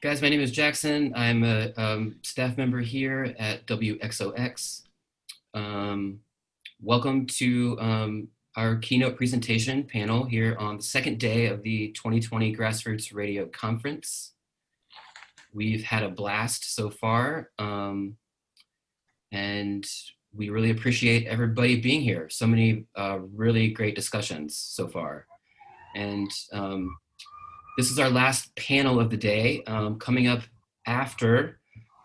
Guys, my name is Jackson. I'm a staff member here at WXOX. Um, Welcome to our keynote presentation panel here on the second day of the 2020 Grassroots Radio Conference. We've had a blast so far, and we really appreciate everybody being here. So many really great discussions so far. And this is our last panel of the day. Coming up after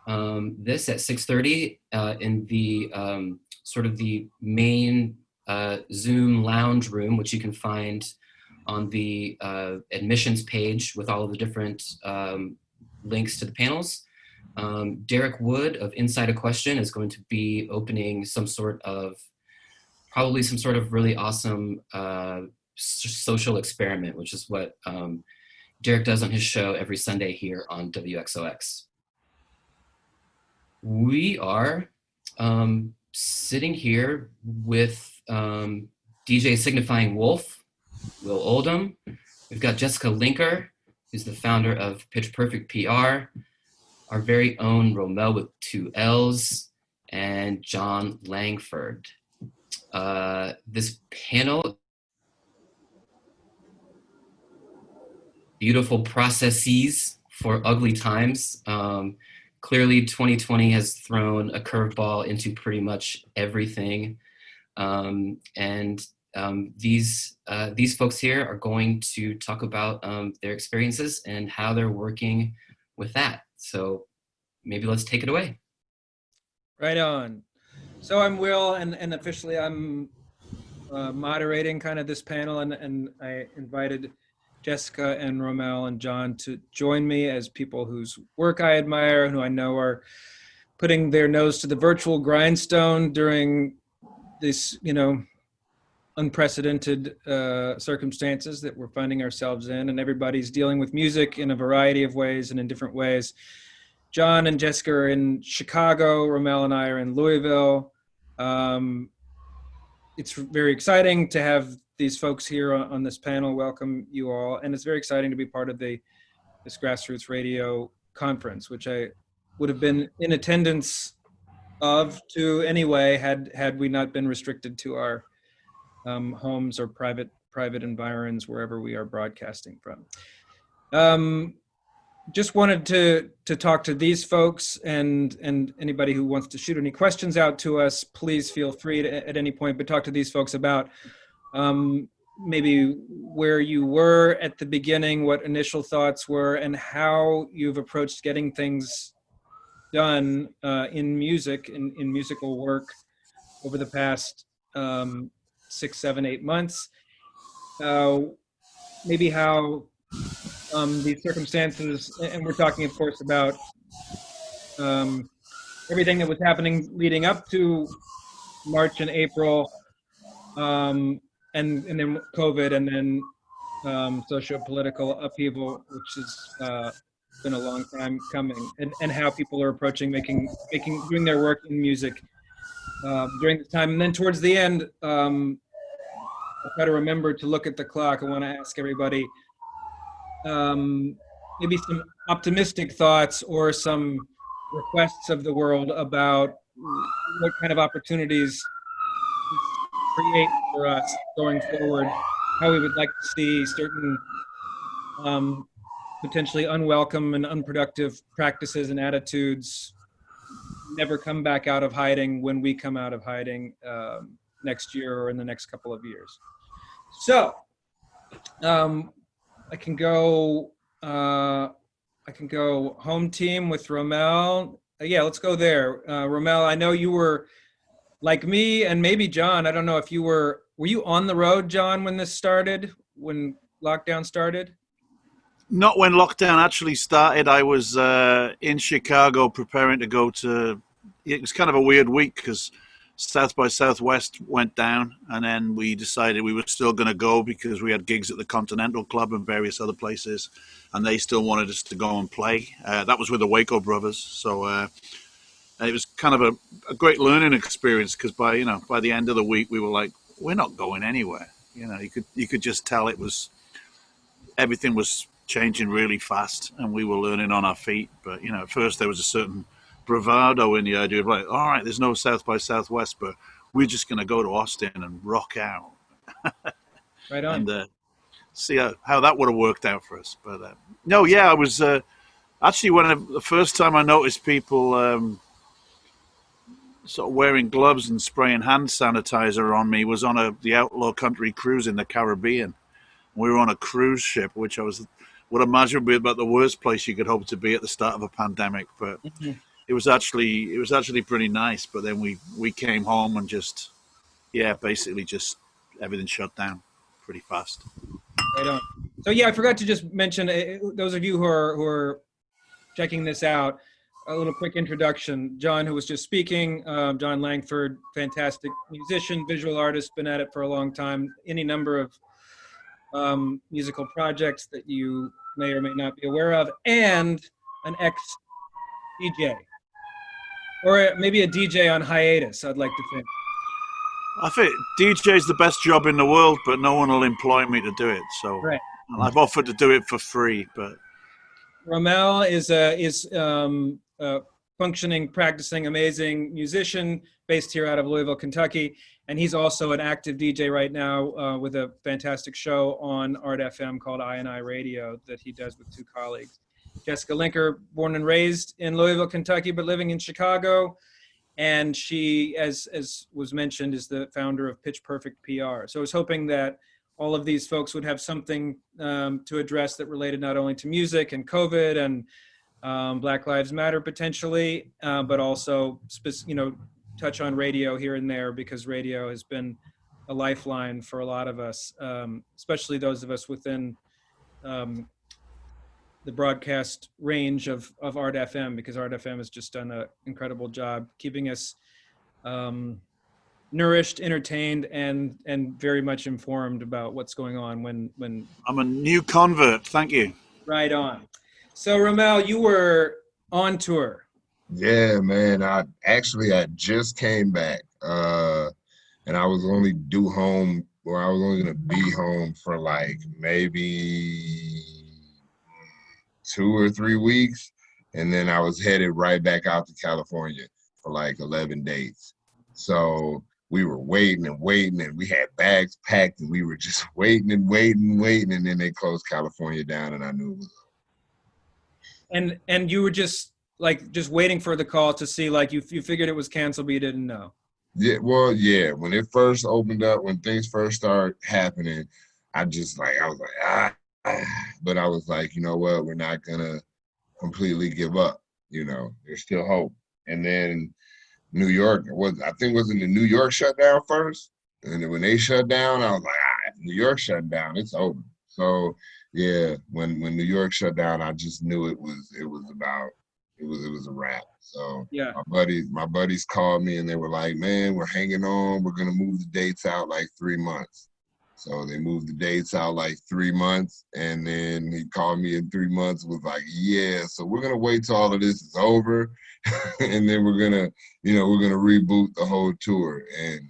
this at 6:30 in the sort of the main Zoom lounge room, which you can find on the admissions page with all of the different links to the panels. Derek Wood of Inside a Question is going to be opening probably some sort of really awesome social experiment, which is what Derek does on his show every Sunday here on WXOX. We are sitting here with DJ Signifying Wolf, Will Oldham. We've got Jessica Linker, who's the founder of Pitch Perfect PR, our very own Romel with 2 L's, and John Langford. This panel, beautiful processes for ugly times. Clearly 2020 has thrown a curveball into pretty much everything. These folks here are going to talk about their experiences and how they're working with that. So maybe let's take it away. Right on. So I'm Will, and officially I'm moderating kind of this panel, and I invited Jessica and Romel and John to join me as people whose work I admire and who I know are putting their nose to the virtual grindstone during this, unprecedented circumstances that we're finding ourselves in, and everybody's dealing with music in a variety of ways and in different ways. John and Jessica are in Chicago, Romel and I are in Louisville. It's very exciting to have these folks here on this panel. Welcome you all. And it's very exciting to be part of this Grassroots Radio Conference, which I would have been in attendance to anyway, had we not been restricted to our homes or private environs, wherever we are broadcasting from. Just wanted to talk to these folks, and anybody who wants to shoot any questions out to us, please feel free to, at any point, but talk to these folks about maybe where you were at the beginning, what initial thoughts were, and how you've approached getting things done in music, in musical work over the past 6, 7, 8 months. Maybe how these circumstances, and we're talking, of course, about everything that was happening leading up to March and April, and then COVID, and then socio-political upheaval, which has been a long time coming, and how people are approaching doing their work in music during this time. And then towards the end, I'll try to remember to look at the clock. I want to ask everybody maybe some optimistic thoughts or some requests of the world about what kind of opportunities create for us going forward, how we would like to see certain potentially unwelcome and unproductive practices and attitudes never come back out of hiding when we come out of hiding next year or in the next couple of years. So I can go home team with Romel. Yeah, let's go there. Romel, I know you were like me and maybe John. I don't know if were you on the road, John, when this started, when lockdown started? Not when lockdown actually started. I was in Chicago preparing to go to, it was kind of a weird week because South by Southwest went down, and then we decided we were still going to go because we had gigs at the Continental Club and various other places, and they still wanted us to go and play. That was with the Waco Brothers, so it was kind of a great learning experience because by the end of the week we were like, we're not going anywhere. You could just tell everything was changing really fast, and we were learning on our feet. But at first there was a certain bravado in the idea of like, all right, there's no South by Southwest, but we're just going to go to Austin and rock out Right on. and see how that would have worked out for us. But no, yeah, I was actually the first time I noticed people sort of wearing gloves and spraying hand sanitizer on me was on the outlaw country cruise in the Caribbean. We were on a cruise ship, which would imagine would be about the worst place you could hope to be at the start of a pandemic. But Mhm. it was actually pretty nice. But then we came home and basically just everything shut down pretty fast. Right on. So yeah, I forgot to just mention, those of you who are checking this out, a little quick introduction. John, who was just speaking, John Langford, fantastic musician, visual artist, been at it for a long time. Any number of musical projects that you may or may not be aware of, and an ex-DJ. Or maybe a DJ on hiatus, I'd like to think. I think DJ is the best job in the world, but no one will employ me to do it. So Right. I've offered to do it for free, but Ramel is a functioning, practicing, amazing musician based here out of Louisville, Kentucky. And he's also an active DJ right now with a fantastic show on Art FM called I&I Radio that he does with two colleagues. Jessica Linker, born and raised in Louisville, Kentucky, but living in Chicago. And she, as was mentioned, is the founder of Pitch Perfect PR. So I was hoping that all of these folks would have something to address that related not only to music and COVID and Black Lives Matter potentially, but also touch on radio here and there, because radio has been a lifeline for a lot of us, especially those of us within the broadcast range of Art FM, because Art FM has just done an incredible job keeping us nourished, entertained, and very much informed about what's going on when I'm a new convert. Thank you. Right on. So Ramel, you were on tour. Yeah, man. I just came back. And I was only due home, or I was only gonna be home for like maybe 2 or 3 weeks. And then I was headed right back out to California for like 11 days. So we were waiting and waiting, and we had bags packed, and we were just waiting and waiting and waiting, and then they closed California down, and I knew it was And you were just waiting for the call to see, like, you figured it was canceled, but you didn't know. Yeah, well, yeah. When it first opened up, when things first started happening, I was like, but I was like, you know what? We're not gonna completely give up. There's still hope. And then New York wasn't the New York shut down first, and then when they shut down, I was like, if New York shut down, it's over. So yeah, when New York shut down, I just knew it was a wrap. So Yeah. my buddies called me, and they were like, man, we're hanging on. We're gonna move the dates out like 3 months. So they moved the dates out like 3 months, and then he called me in 3 months, was like, yeah, so we're gonna wait till all of this is over, and then we're gonna reboot the whole tour. And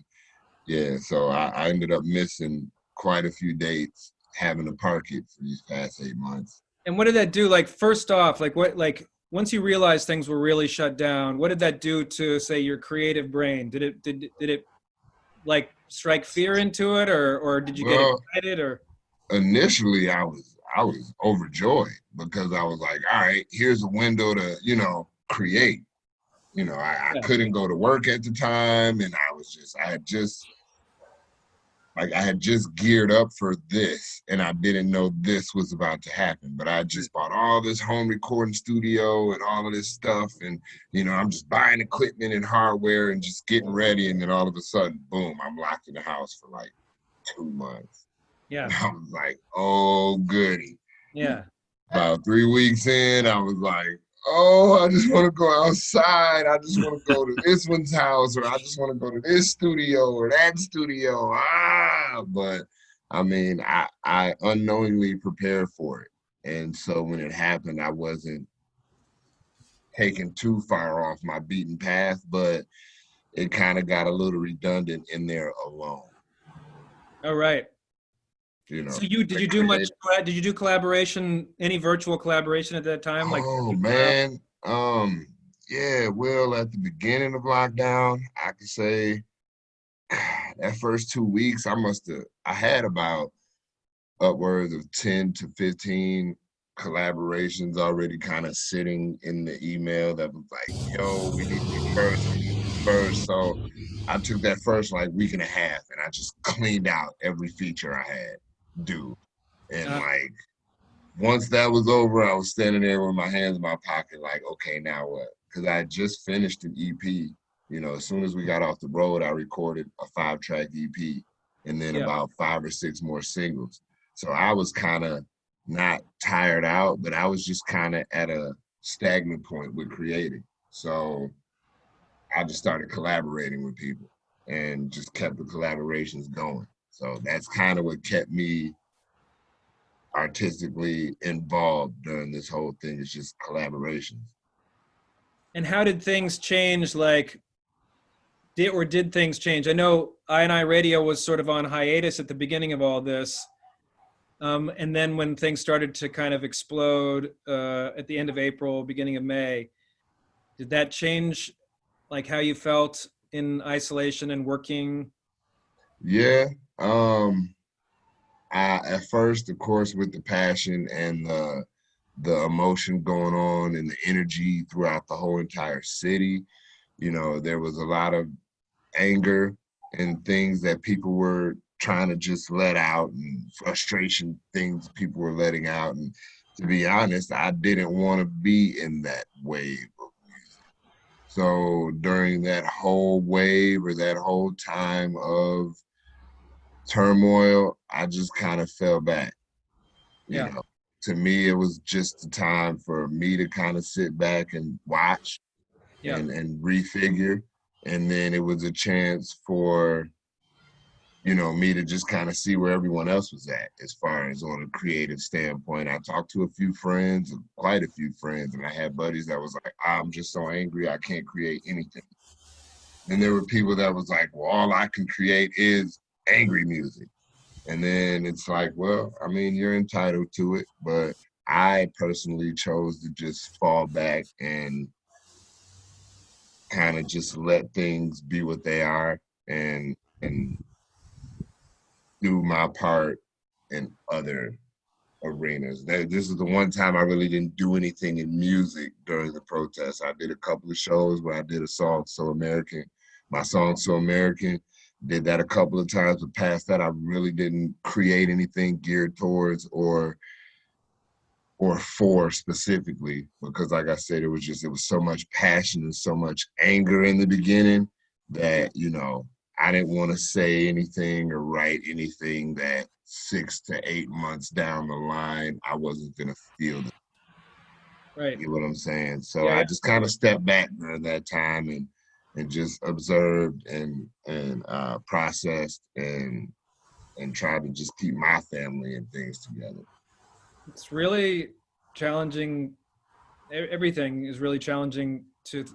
yeah, so I ended up missing quite a few dates, having to park it for these past 8 months. And what did that do? Like, first off, once you realized things were really shut down, what did that do to, say, your creative brain? Did it like strike fear into it, or did you get excited? Or initially I was overjoyed, because I was like, all right, here's a window to create. I couldn't go to work at the time, and I had just geared up for this, and I didn't know this was about to happen. But I just bought all this home recording studio and all of this stuff, and I'm just buying equipment and hardware and just getting ready, and then all of a sudden, boom, I'm locked in the house for like 2 months. Yeah. And I was like, oh goody. Yeah. About 3 weeks in, I was like, oh, I just want to go outside. I just want to go to this one's house, or I just want to go to this studio or that studio. But I mean, I unknowingly prepared for it. And so when it happened, I wasn't taken too far off my beaten path, but it kind of got a little redundant in there alone. Oh, right. you know. So did you do much? Did you do collaboration? Any virtual collaboration at that time? Like, Oh man, yeah. Well, at the beginning of lockdown, I could say that first 2 weeks, I had about upwards of 10 to 15 collaborations already kind of sitting in the email that was like, yo, we need this first, we need this first. So I took that first like week and a half and I just cleaned out every feature I had due. And like once that was over, I was standing there with my hands in my pocket, like, okay, now what? Because I just finished an EP. You know, as soon as we got off the road, I recorded a 5-track EP and then about 5 or 6 more singles. So I was kind of not tired out, but I was just kind of at a stagnant point with creating. So I just started collaborating with people and just kept the collaborations going. So that's kind of what kept me artistically involved during this whole thing. It's just collaborations. and how did things change? Like, did things change? I know I Radio was sort of on hiatus at the beginning of all this. And then when things started to kind of explode at the end of April, beginning of May, did that change like how you felt in isolation and working? Yeah. At first, of course, with the passion and the emotion going on and the energy throughout the whole entire city, you know, there was a lot of anger and things that people were trying to just let out, and frustration things people were letting out. And to be honest, I didn't want to be in that wave of music. So during that whole wave or that whole time of turmoil, I just kind of fell back. You know, to me, it was just a time for me to kind of sit back and watch and refigure. And then it was a chance for, you know, me to just kind of see where everyone else was at as far as on a creative standpoint. I talked to a few friends, quite a few friends, and I had buddies that was like, I'm just so angry, I can't create anything. Then there were people that was like, well, all I can create is angry music. And then it's like, well, I mean, you're entitled to it, but I personally chose to just fall back and kind of just let things be what they are and do my part in other arenas. This is the one time I really didn't do anything in music during the protests. I did a couple of shows where I did a song, So American. My song, So American, did that a couple of times, but past that, I really didn't create anything geared towards or for specifically, because like I said, it was so much passion and so much anger in the beginning that, you know, I didn't want to say anything or write anything that 6 to 8 months down the line, I wasn't going to feel it. Right. You know what I'm saying? So I just kind of stepped back during that time and just observed and processed and tried to just keep my family and things together. It's really challenging. Everything is really challenging to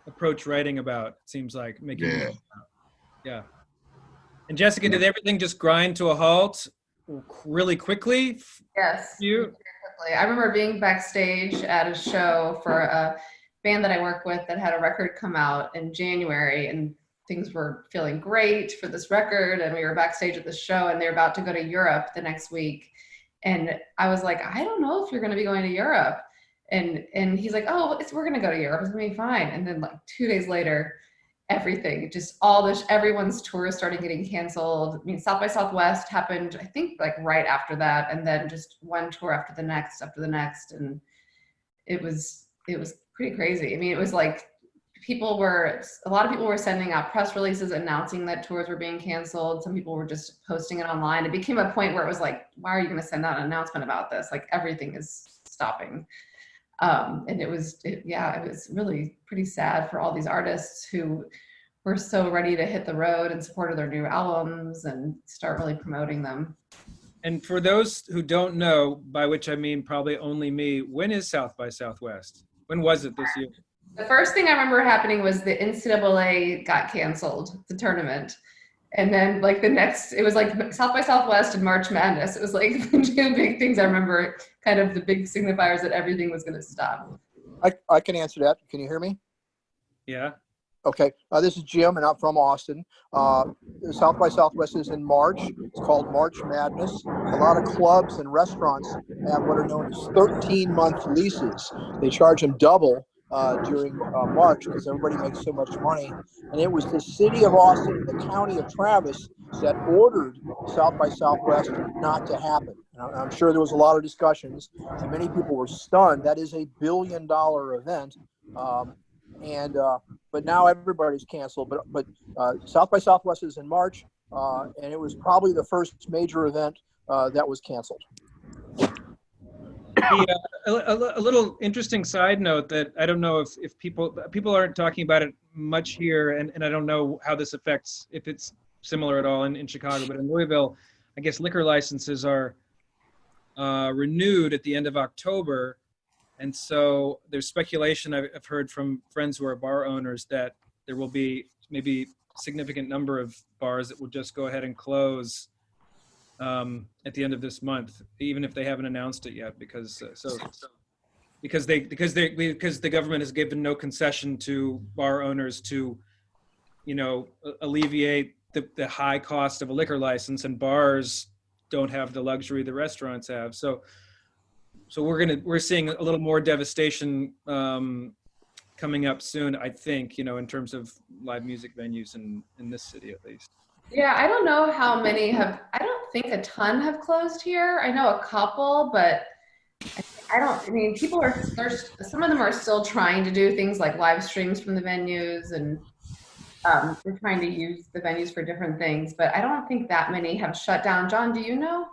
approach writing about, it seems like. Making music about. Yeah. And Jessica, did everything just grind to a halt really quickly? Yes, You? very quickly. I remember being backstage at a show for a band that I work with that had a record come out in January, and things were feeling great for this record, and we were backstage at the show, and they're about to go to Europe the next week. And I was like, I don't know if you're going to be going to Europe. And he's like, oh, we're going to go to Europe. It's going to be fine. And then like 2 days later, everything, just everyone's tours started getting canceled. I mean, South by Southwest happened, I think, like right after that. And then just one tour after the next. And it was pretty crazy. I mean, it was like a lot of people were sending out press releases announcing that tours were being canceled. Some people were just posting it online. It became a point where it was like, why are you going to send out an announcement about this? Like everything is stopping. And it was really pretty sad for all these artists who were so ready to hit the road in support of their new albums and start really promoting them. And for those who don't know, by which I mean probably only me, when is South by Southwest? When was it this year? The first thing I remember happening was the NCAA got canceled, the tournament. And then like it was like South by Southwest and March Madness. It was like the two big things I remember, kind of the big signifiers that everything was going to stop. I can answer that. Can you hear me? Yeah. Okay. This is Jim, and I'm from Austin. South by Southwest is in March. It's called March Madness. A lot of clubs and restaurants have what are known as 13-month leases. They charge them double during March because everybody makes so much money. And it was the city of Austin and the county of Travis that ordered South by Southwest not to happen. I'm sure there was a lot of discussions, and many people were stunned. That is a $1 billion event. But now everybody's canceled. But South by Southwest is in March, and it was probably the first major event that was canceled. A little interesting side note that I don't know if people aren't talking about it much here, and I don't know how this affects, if it's similar at all in Chicago, but in Louisville, I guess liquor licenses are renewed at the end of October. And so there's speculation I've heard from friends who are bar owners that there will be maybe a significant number of bars that will just go ahead and close at the end of this month, even if they haven't announced it yet, because the government has given no concession to bar owners to, alleviate the high cost of a liquor license, and bars don't have the luxury the restaurants have. So we're seeing a little more devastation coming up soon, I think, in terms of live music venues in this city at least. Yeah, I don't know how many I don't think a ton have closed here. I know a couple, but people some of them are still trying to do things like live streams from the venues, and they're trying to use the venues for different things, but I don't think that many have shut down. John, do you know?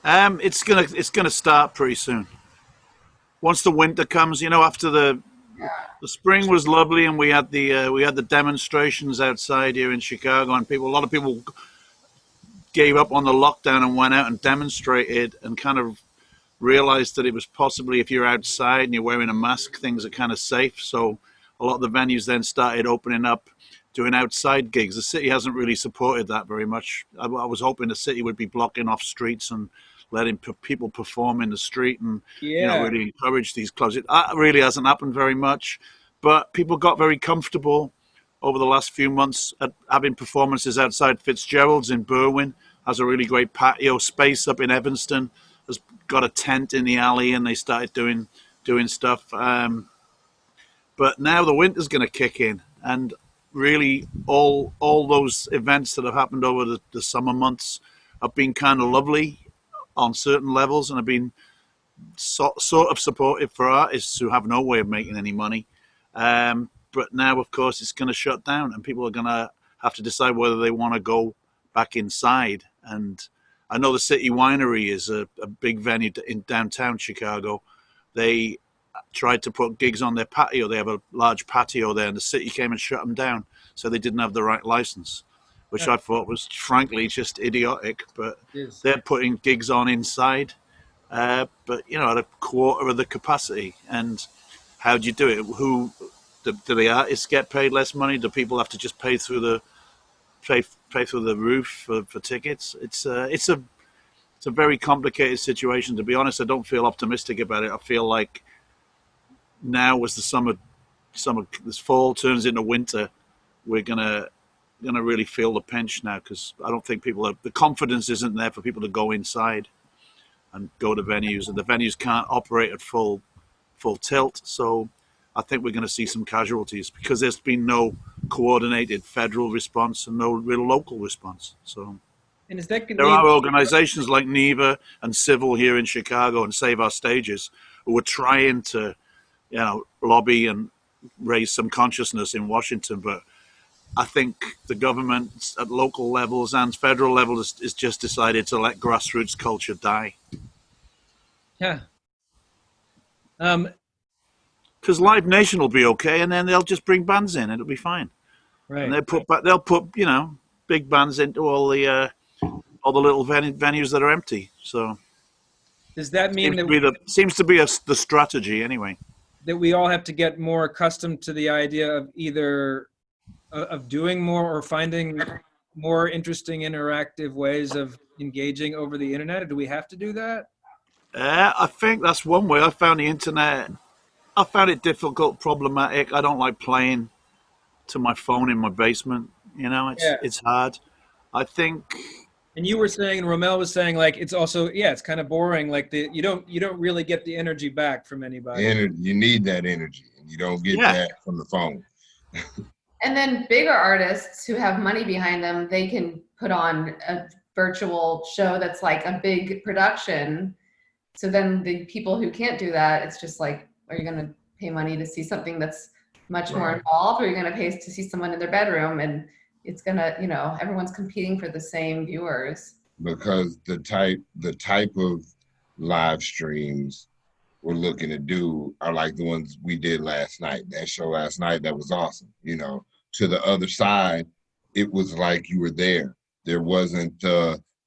It's gonna start pretty soon. Once the winter comes, after the spring was lovely, and we had the demonstrations outside here in Chicago, and a lot of people gave up on the lockdown and went out and demonstrated, and kind of realized that it was possibly, if you're outside and you're wearing a mask, things are kind of safe. So a lot of the venues then started opening up, doing outside gigs. The city hasn't really supported that very much. I was hoping the city would be blocking off streets and letting people perform in the street and really encourage these clubs. It really hasn't happened very much, but people got very comfortable over the last few months at having performances outside. Fitzgerald's in Berwyn has a really great patio space. Up in Evanston has got a tent in the alley, and they started doing stuff. But now the winter's going to kick in, and really all those events that have happened over the summer months have been kind of lovely on certain levels, and have been sort of supportive for artists who have no way of making any money. But now, of course, it's going to shut down, and people are going to have to decide whether they want to go back inside. And I know the City Winery is a big venue in downtown Chicago. They tried to put gigs on their patio. They have a large patio there, and the city came and shut them down, so they didn't have the right license, which I thought was frankly just idiotic. But they're putting gigs on inside, but at a quarter of the capacity. And how do you do it? Do the artists get paid less money? Do people have to just pay through the roof for tickets? It's a very complicated situation. To be honest, I don't feel optimistic about it. I feel like now, as the summer, this fall turns into winter, we're gonna really feel the pinch now, because I don't think the confidence isn't there for people to go inside and go to venues, and the venues can't operate at full tilt. So I think we're going to see some casualties, because there's been no coordinated federal response and no real local response. So. And is that there are organizations like NEVA and Civil here in Chicago and Save Our Stages who are trying to lobby and raise some consciousness in Washington, but I think the government at local levels and federal level is just decided to let grassroots culture die. Yeah. Because Live Nation will be okay, and then they'll just bring bands in, and it'll be fine. Right. And they'll put big bands into all the little venues that are empty. So does that mean seems to be the strategy anyway? That we all have to get more accustomed to the idea of either of doing more or finding more interesting, interactive ways of engaging over the internet? Or do we have to do that? I think that's one way. I found the internet. I found it difficult, problematic. I don't like playing to my phone in my basement. You know, Yeah. it's hard. I think. And you were saying, and Romel was saying, like, it's also, yeah, it's kind of boring. Like you don't really get the energy back from anybody. You need that energy, and you don't get Yeah. that from the phone. And then bigger artists who have money behind them, they can put on a virtual show that's like a big production. So then the people who can't do that, it's just like, are you going to pay money to see something that's much more involved, or are you going to pay to see someone in their bedroom? And it's going to, you know, everyone's competing for the same viewers. Because the type of live streams we're looking to do are like the ones we did last night. That show last night, that was awesome. You know, to the other side, it was like you were there. There wasn't,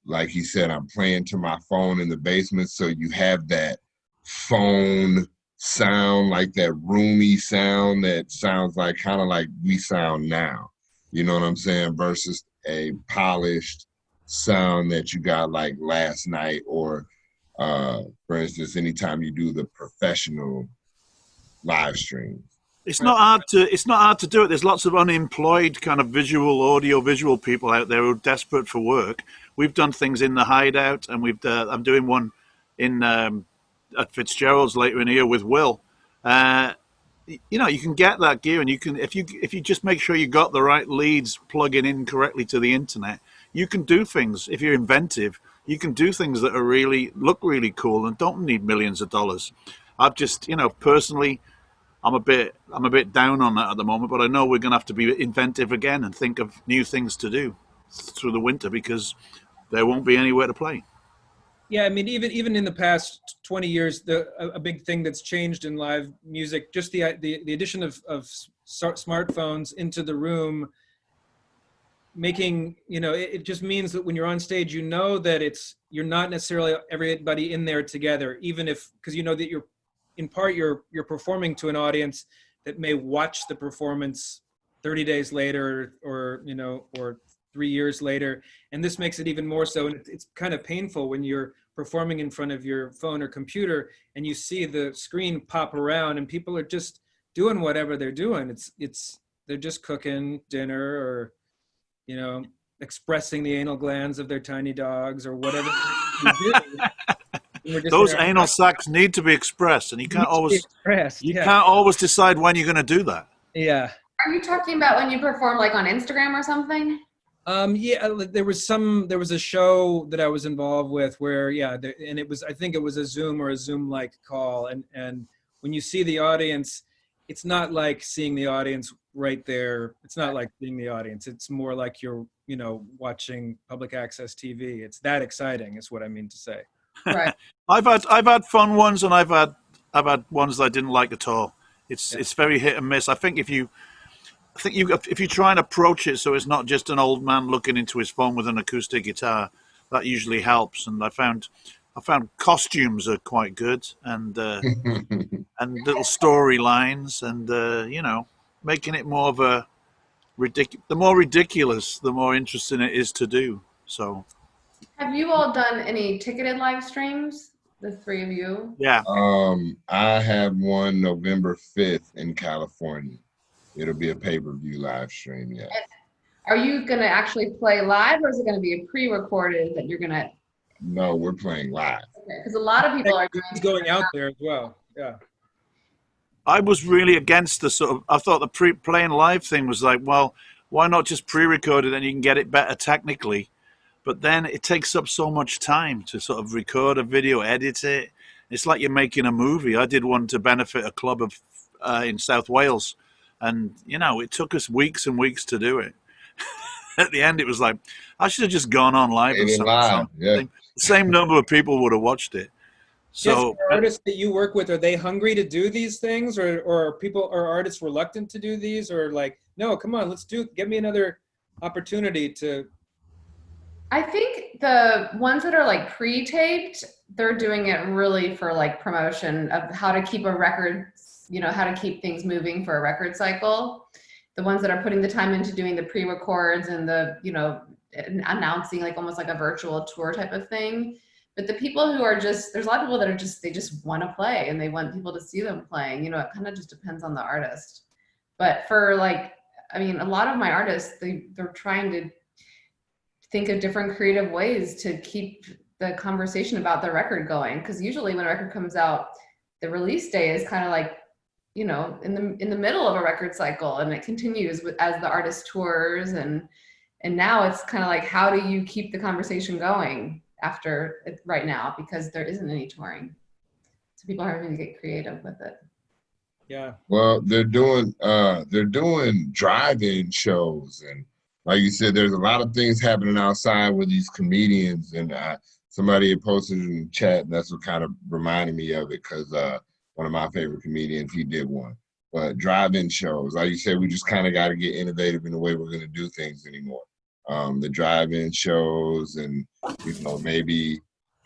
like he said, I'm playing to my phone in the basement. So you have that phone sound, like that roomy sound that sounds like kind of like we sound now. You know what I'm saying? Versus a polished sound that you got like last night, or for instance, anytime you do the professional live stream. It's not hard to do it. There's lots of unemployed kind of audio visual people out there who are desperate for work. We've done things in the Hideout, and I'm doing one in at Fitzgerald's later in the year with Will. You know, you can get that gear, and you can if you just make sure you got the right leads plugging in correctly to the internet, you can do things. If you're inventive, you can do things that look really cool and don't need millions of dollars. I've just, you know, personally, I'm a bit down on that at the moment, but I know we're going to have to be inventive again and think of new things to do through the winter, because there won't be anywhere to play. Yeah, I mean, even in the past 20 years, a big thing that's changed in live music, just the addition of smartphones into the room, making, you know, it just means that when you're on stage, you know that you're not necessarily everybody in there together, even if, because you know that you're performing to an audience that may watch the performance 30 days later, or you know, or 3 years later, and this makes it even more so. And it's kind of painful when you're performing in front of your phone or computer and you see the screen pop around and people are just doing whatever they're doing. They're just cooking dinner, or you know, expressing the anal glands of their tiny dogs, or whatever you do. Those anal sacs need to be expressed, and you can't always decide when you're going to do that. Yeah. Are you talking about when you perform like on Instagram or something? Yeah, there was a show that I was involved with where, and I think it was a Zoom or a Zoom-like call. And when you see the audience, it's not like seeing the audience right there. It's not like seeing the audience. It's more like you're, you know, watching public access TV. It's that exciting is what I mean to say. Right. I've had fun ones, and I've had ones that I didn't like at all. It's very hit and miss. I think if you try and approach it so it's not just an old man looking into his phone with an acoustic guitar, that usually helps. And I found costumes are quite good, and and little storylines, and you know, making it more of a the more ridiculous, the more interesting it is to do. So. Have you all done any ticketed live streams? The three of you? Yeah. I have one November 5th in California. It'll be a pay-per-view live stream, yeah. Are you going to actually play live, or is it going to be a pre-recorded that you're going to? No, we're playing live. Because a lot of people are going out there as well. Yeah. I was really against the sort of. I thought the playing live thing was like, well, why not just pre-record it and you can get it better technically? But then it takes up so much time to sort of record a video, edit it. It's like you're making a movie. I did one to benefit a club in South Wales, and you know, it took us weeks and weeks to do it. At the end, it was like, I should have just gone on live. The same number of people would have watched it. So, artists that you work with, are they hungry to do these things, or are artists reluctant to do these, or like, no, come on, give me another opportunity to. I think the ones that are like pre-taped, they're doing it really for like promotion of how to keep a record, you know, how to keep things moving for a record cycle. The ones that are putting the time into doing the pre-records and the, you know, announcing like almost like a virtual tour type of thing. But the people who are just, there's a lot of people that are just, they just want to play and they want people to see them playing. You know, it kind of just depends on the artist. But for like, I mean, a lot of my artists, they're trying to think of different creative ways to keep the conversation about the record going. Because usually when a record comes out, the release day is kind of like, you know, in the middle of a record cycle, and it continues as the artist tours, and now it's kind of like, how do you keep the conversation going after right now, because there isn't any touring, so people are having to get creative with it. Yeah. Well, they're doing drive-in shows, and like you said, there's a lot of things happening outside with these comedians, and somebody had posted in the chat, and that's what kind of reminded me of it, because one of my favorite comedians, he did one. But drive-in shows, like you said, we just kind of got to get innovative in the way we're going to do things anymore. The drive-in shows, and you know, maybe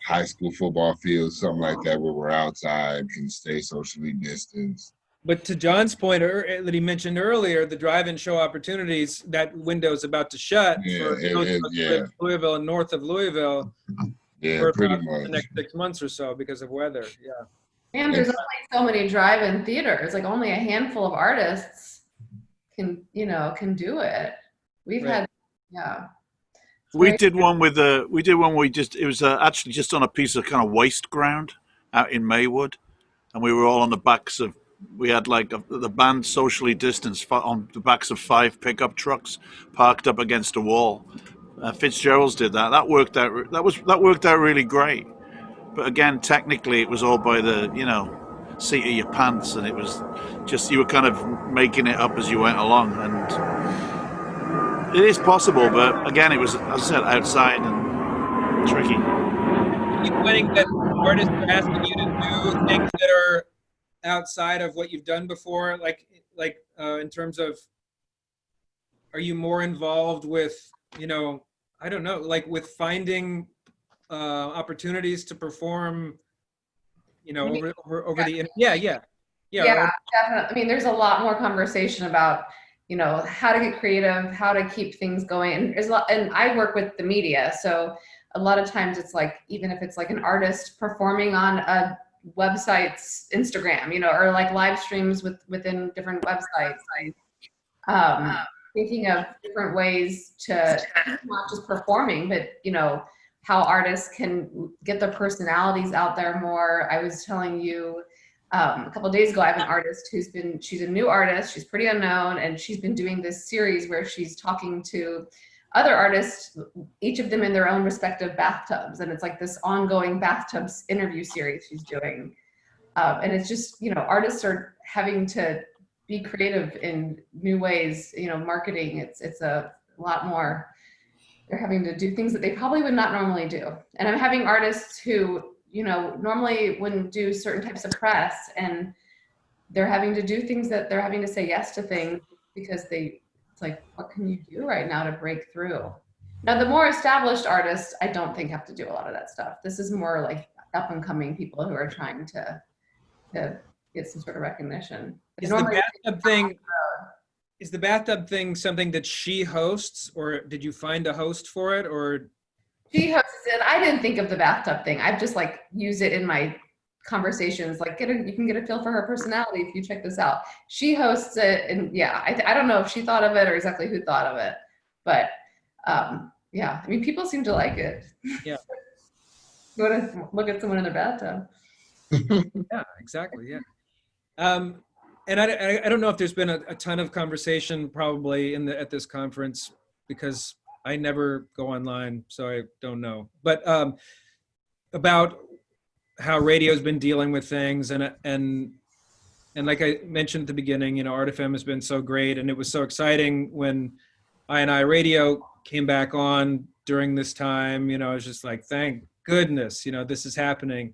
high school football fields, something like that, where we're outside, can stay socially distanced. But to John's point that he mentioned earlier, the drive-in show opportunities, that window is about to shut for Louisville and north of Louisville. Yeah, pretty much. The next 6 months or so because of weather. Yeah. And there's only so many drive-in theaters. Like only a handful of artists can do it. We've had, yeah. We did one where it was actually just on a piece of kind of waste ground out in Maywood, and we were all on the backs of. We had like the band socially distanced on the backs of 5 pickup trucks parked up against a wall. Fitzgerald's did that. That worked out. That worked out really great. But again, technically, it was all by the seat of your pants, and it was just you were kind of making it up as you went along, and it is possible. But again, it was, as I said, outside and tricky. Are you finding that artists are asking you to do things that are outside of what you've done before, like in terms of, are you more involved with, I don't know, like with finding opportunities to perform, over the yeah, definitely. I mean, there's a lot more conversation about how to get creative, how to keep things going, and there's a lot, and I work with the media, so a lot of times it's like, even if it's like an artist performing on a website's Instagram, or like live streams within different websites, thinking of different ways to not just performing, but how artists can get their personalities out there more. I was telling you a couple of days ago, I have an artist she's a new artist, she's pretty unknown, and she's been doing this series where she's talking to other artists, each of them in their own respective bathtubs. And it's like this ongoing bathtubs interview series she's doing. And it's just, artists are having to be creative in new ways, marketing, it's a lot more, they're having to do things that they probably would not normally do. And I'm having artists who, normally wouldn't do certain types of press, and they're having to do things that they're having to say yes to things because it's like, what can you do right now to break through? Now, the more established artists, I don't think have to do a lot of that stuff. This is more like up and coming people who are trying to get some sort of recognition. Is the bathtub thing something that she hosts, or did you find a host for it, or? She hosts it. I didn't think of the bathtub thing. I've just like used it in my conversations, like you can get a feel for her personality if you check this out. She hosts it, and yeah, I don't know if she thought of it or exactly who thought of it, but yeah, I mean, people seem to like it. Yeah. You want to look at someone in their bathtub. Yeah, exactly. Yeah. And I don't know if there's been a ton of conversation probably at this conference, because I never go online, so I don't know. But about how radio's been dealing with things, and like I mentioned at the beginning, Art FM has been so great, and it was so exciting when I Radio came back on during this time. I was just like, thank goodness, this is happening.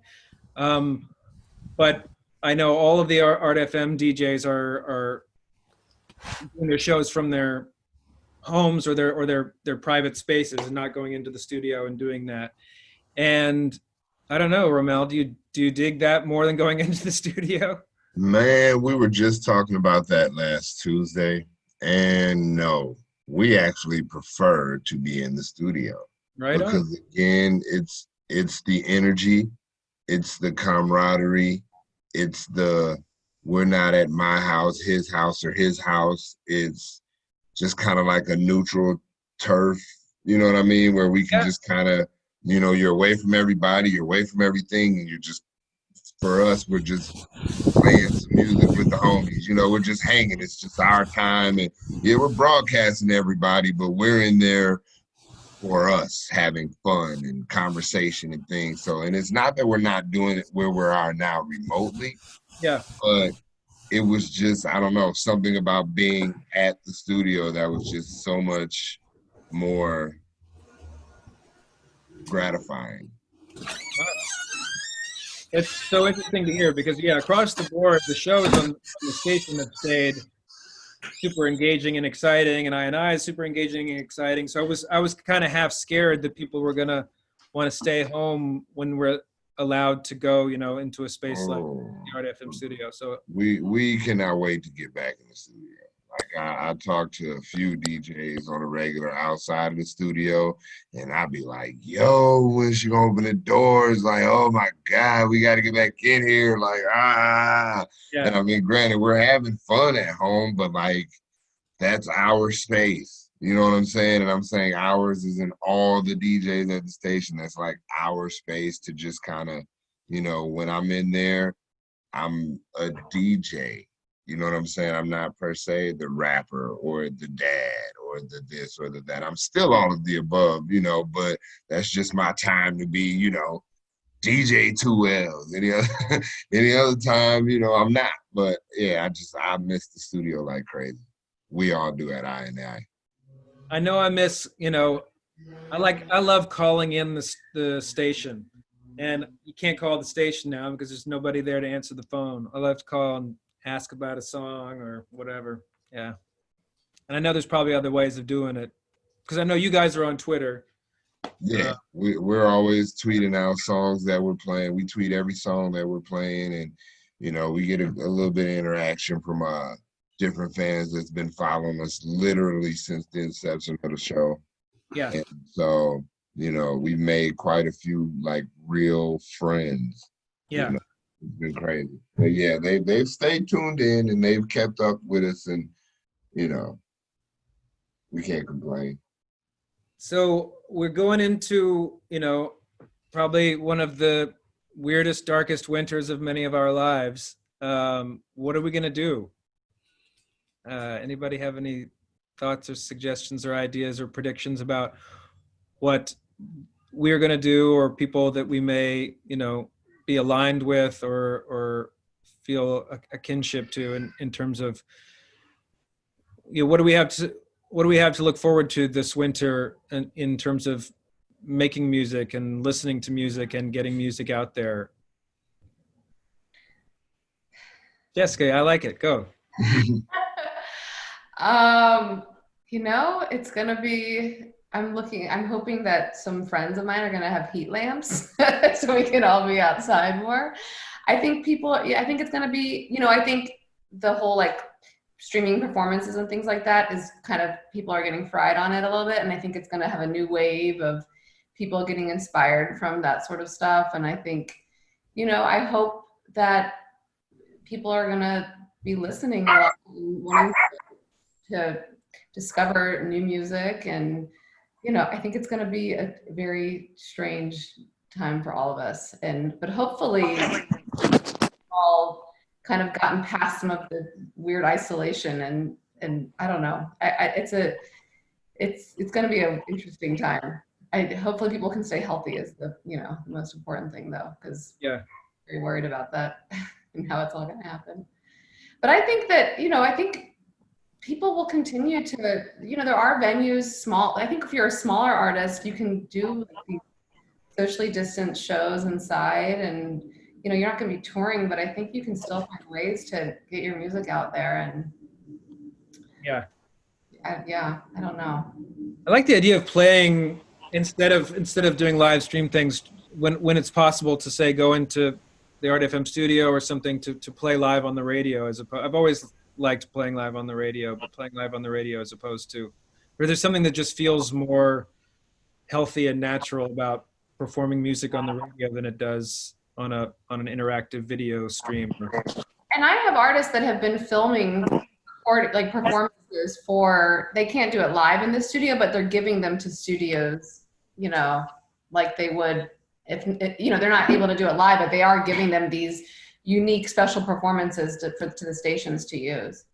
But I know all of the Art FM DJs are doing their shows from their homes or their private spaces and not going into the studio and doing that. And I don't know, Romel, do you dig that more than going into the studio? Man, we were just talking about that last Tuesday, and no, we actually prefer to be in the studio. Right on. Because again, it's the energy, it's the camaraderie, it's the we're not at my house, or his house. It's just kind of like a neutral turf, you know what I mean? Where we can Yeah. just kind of, you're away from everybody, you're away from everything, and you're just, for us, we're just playing some music with the homies. We're just hanging. It's just our time, and yeah, we're broadcasting to everybody, but we're in there for us having fun and conversation and things. So, and it's not that we're not doing it where we are now remotely, Yeah. but it was just, I don't know, something about being at the studio that was just so much more gratifying. It's so interesting to hear because, yeah, across the board, the shows on the station have stayed super engaging and exciting, and I is super engaging and exciting. So I was kind of half scared that people were gonna want to stay home when we're allowed to go, into a space like the Art FM studio. So we cannot wait to get back in the studio. Like I talk to a few DJs on a regular outside of the studio, and I'll be like, "Yo, when she gonna open the doors? Like, oh my God, we got to get back in here!" Like, ah. yeah, And I mean, granted, we're having fun at home, but like, that's our space. You know what I'm saying? And I'm saying ours isn't all the DJs at the station. That's like our space to just kind of, when I'm in there, I'm a DJ. You know what I'm saying? I'm not per se the rapper or the dad or the this or the that. I'm still all of the above, but that's just my time to be, DJ 2Ls. Any other time, I'm not. But yeah, I miss the studio like crazy. We all do at I&I. I know I miss, I love calling in the station, and you can't call the station now because there's nobody there to answer the phone. I love to call and ask about a song or whatever. Yeah. And I know there's probably other ways of doing it because I know you guys are on Twitter. Yeah, we're always tweeting out songs that we're playing. We tweet every song that we're playing, and we get a little bit of interaction from different fans that's been following us literally since the inception of the show. Yeah. And so, we've made quite a few like real friends. Yeah. It's been crazy. But yeah, they've stayed tuned in and they've kept up with us, and we can't complain. So we're going into, probably one of the weirdest, darkest winters of many of our lives. What are we going to do? Anybody have any thoughts or suggestions or ideas or predictions about what we're going to do, or people that we may, be aligned with or feel a kinship to in terms of, what do we have to look forward to this winter in terms of making music and listening to music and getting music out there? Jessica, I like it. Go. It's gonna be, I'm hoping that some friends of mine are gonna have heat lamps so we can all be outside more. I think it's gonna be, I think the whole like streaming performances and things like that is kind of, people are getting fried on it a little bit. And I think it's gonna have a new wave of people getting inspired from that sort of stuff. And I think, I hope that people are gonna be listening a lot and wanting to discover new music. And I think it's going to be a very strange time for all of us, but hopefully we've all kind of gotten past some of the weird isolation, and I don't know, it's going to be an interesting time. Hopefully people can stay healthy is the most important thing, though, because Yeah. I'm very worried about that and how it's all going to happen. But I think that I think people will continue to, there are venues, small. I think if you're a smaller artist, you can do like these socially distant shows inside, and you're not going to be touring, but I think you can still find ways to get your music out there. And Yeah. I don't know. I like the idea of playing instead of doing live stream things when it's possible to say go into the Art FM studio or something to play live on the radio. I've always liked playing live on the radio, but playing live on the radio as opposed to Or there's something that just feels more healthy and natural about performing music on the radio than it does on an interactive video stream? And I have artists that have been filming like performances they can't do it live in the studio, but they're giving them to studios, like they would if they're not able to do it live, but they are giving them these unique special performances to the stations to use.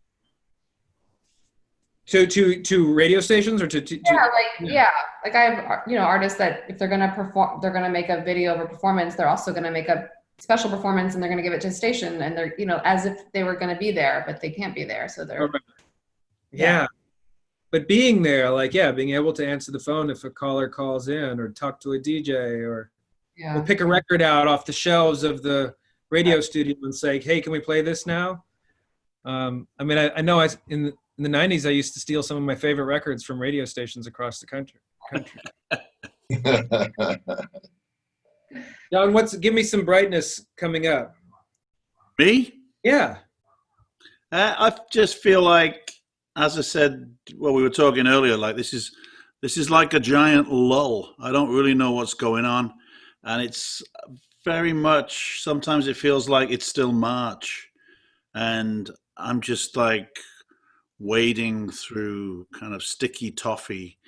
To radio stations or like I have artists that if they're gonna perform, they're gonna make a video of a performance, they're also gonna make a special performance and they're gonna give it to a station, and they're as if they were gonna be there, but they can't be there, so they're But being there, being able to answer the phone if a caller calls in, or talk to a DJ, or pick a record out off the shelves of the radio studio and say, hey, can we play this now? I know in the 90s, I used to steal some of my favorite records from radio stations across the country. John, give me some brightness coming up. Me? Yeah. I just feel like, as I said, we were talking earlier, like this is like a giant lull. I don't really know what's going on. And it's very much, sometimes it feels like it's still March. And I'm just like wading through kind of sticky toffee.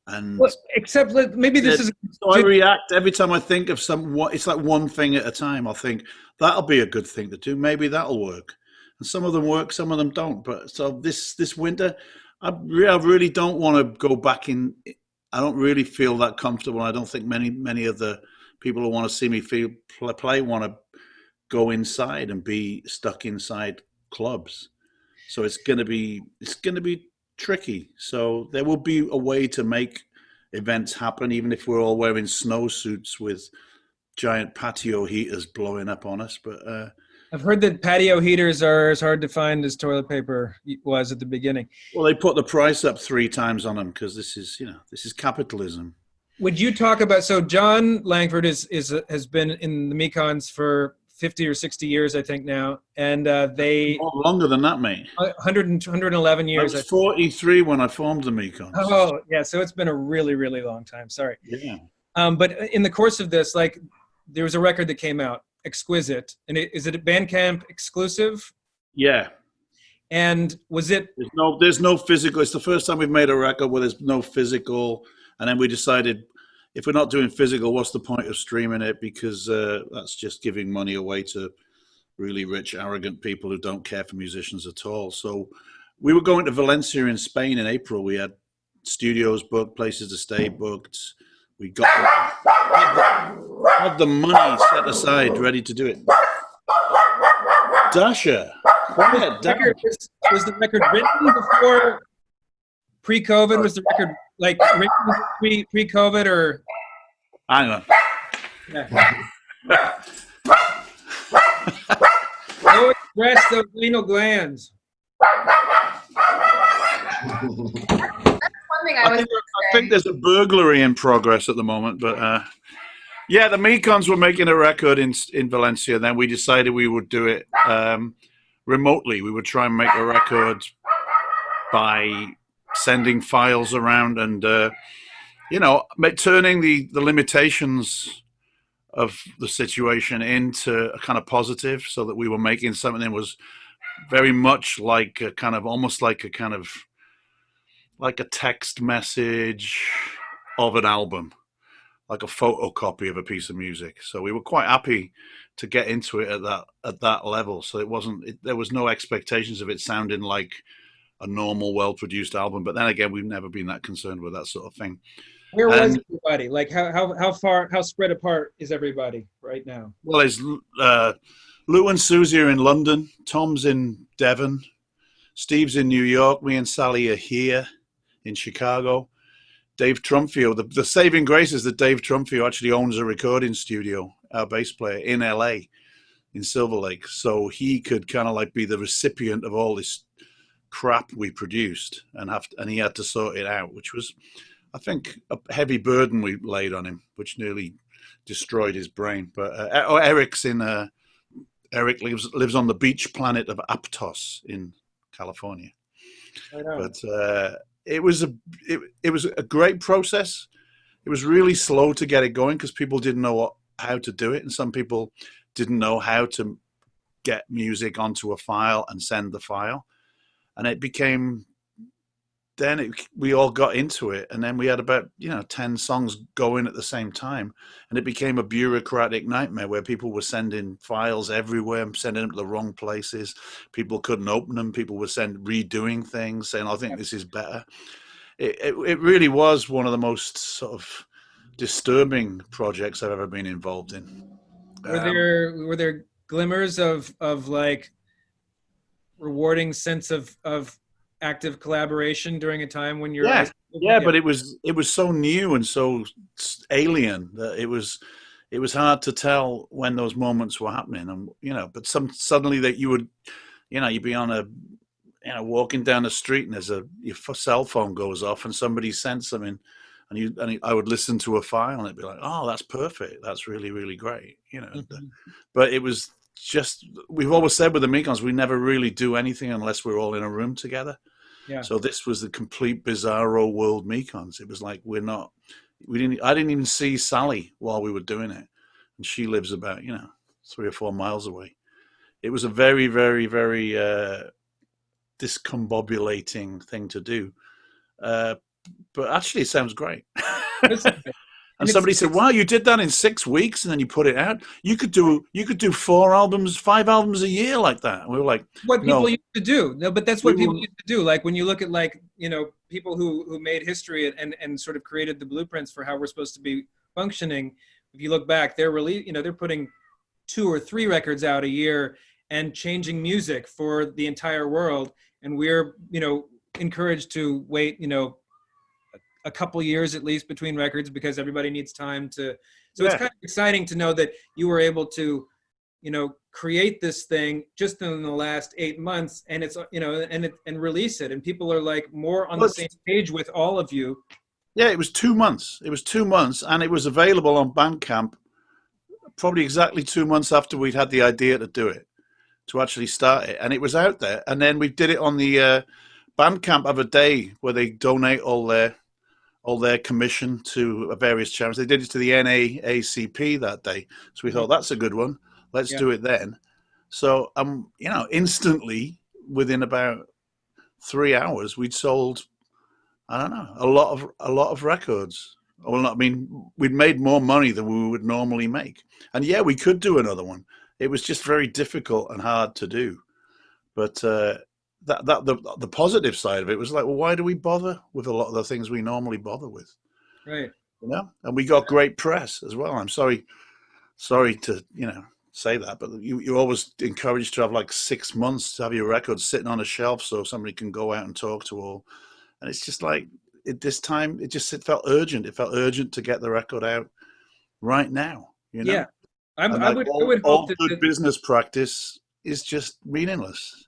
And except maybe this is... So I react every time I think of it's like one thing at a time. I'll think, that'll be a good thing to do. Maybe that'll work. And some of them work, some of them don't. But so this winter, I really don't want to go back in. I don't really feel that comfortable. I don't think many of the people who want to see me play want to go inside and be stuck inside clubs. So it's going to be tricky. So there will be a way to make events happen, even if we're all wearing snowsuits with giant patio heaters blowing up on us. But I've heard that patio heaters are as hard to find as toilet paper was at the beginning. Well, they put the price up 3 times on them because this is capitalism. Would you talk about, so John Langford has been in the Mekons for 50 or 60 years, I think now, and they... longer than that, mate. 111 years. I was 43 when I formed the Mekons. Oh, yeah, so it's been a really, really long time, sorry. Yeah. But in the course of this, there was a record that came out, Exquisite, and is it a Bandcamp exclusive? Yeah. And was it... There's no physical. It's the first time we've made a record where there's no physical, and then we decided, if we're not doing physical, what's the point of streaming it? Because that's just giving money away to really rich, arrogant people who don't care for musicians at all. So we were going to Valencia in Spain in April. We had studios booked, places to stay booked. We had the money set aside, ready to do it. Dasha, quiet down. Was the record written before pre-COVID? Was the record written pre-COVID or? Hang on. Yeah. Go express those renal glands. I think there's a burglary in progress at the moment, but yeah, the Mekons were making a record in Valencia. Then we decided we would do it remotely. We would try and make a record by sending files around and turning the limitations of the situation into a kind of positive, so that we were making something that was very much like a kind of almost like a kind of like a text message of an album, like a photocopy of a piece of music. So we were quite happy to get into it at that level. So there was no expectations of it sounding like a normal, well-produced album. But then again, we've never been that concerned with that sort of thing. Where was everybody? Like how spread apart is everybody right now? Well, there's Lou and Susie are in London. Tom's in Devon. Steve's in New York. Me and Sally are here in Chicago. Dave Trumfio, the saving grace is that Dave Trumfio actually owns a recording studio, our bass player, in LA, in Silver Lake. So he could kind of like be the recipient of all this crap we produced, and he had to sort it out, which was, I think, a heavy burden we laid on him, which nearly destroyed his brain. But Eric lives on the beach planet of Aptos in California. I know. But it was a great process. It was really slow to get it going because people didn't know how to do it, and some people didn't know how to get music onto a file and send the file. And it became, we all got into it, and then we had about 10 songs going at the same time, and it became a bureaucratic nightmare where people were sending files everywhere, sending them to the wrong places. People couldn't open them. People were redoing things, saying, "I think this is better." It really was one of the most sort of disturbing projects I've ever been involved in. Were there glimmers of like rewarding sense of active collaboration during a time when you're yeah, but it was so new and so alien that it was hard to tell when those moments were happening. And but suddenly that you'd be on walking down the street and your cell phone goes off and somebody sent something, and I would listen to a file and it'd be like, oh, that's perfect, that's really, really great, Mm-hmm. But it was just, we've always said with the Mekons, we never really do anything unless we're all in a room together. Yeah. So this was the complete bizarro world Mekons. It was like I didn't even see Sally while we were doing it, and she lives about 3 or 4 miles away. It was a very, very, very discombobulating thing to do, but actually it sounds great. And somebody said, "Wow, you did that in 6 weeks, and then you put it out. You could do 4 albums, 5 albums a year like that." And we were like, what people no. used to do. No, but that's what people used to do. Like when you look at people who made history and sort of created the blueprints for how we're supposed to be functioning. If you look back, they're putting 2 or 3 records out a year and changing music for the entire world. And we're, encouraged to wait, a couple years at least between records because everybody needs time to. So It's kind of exciting to know that you were able to, create this thing just in the last 8 months, and it's, and release it, and people are like more on the same page with all of you. Yeah, it was 2 months. It was 2 months, and it was available on Bandcamp probably exactly 2 months after we'd had the idea to do it, to actually start it, and it was out there. And then we did it on the Bandcamp of a day where they donate all their commission to various charities. They did it to the NAACP that day, so we thought that's a good one. Let's do it then. So instantly within about 3 hours, we'd sold, I don't know, a lot of records. Well, I mean, we'd made more money than we would normally make, and we could do another one. It was just very difficult and hard to do, but the positive side of it was like, well, why do we bother with a lot of the things we normally bother with? Right. And we got great press as well. I'm sorry to say that, but you're always encouraged to have like 6 months to have your records sitting on a shelf so somebody can go out and talk to all. And it's just like this time, it felt urgent. It felt urgent to get the record out right now. Yeah, I would hope all that good business practice is just meaningless.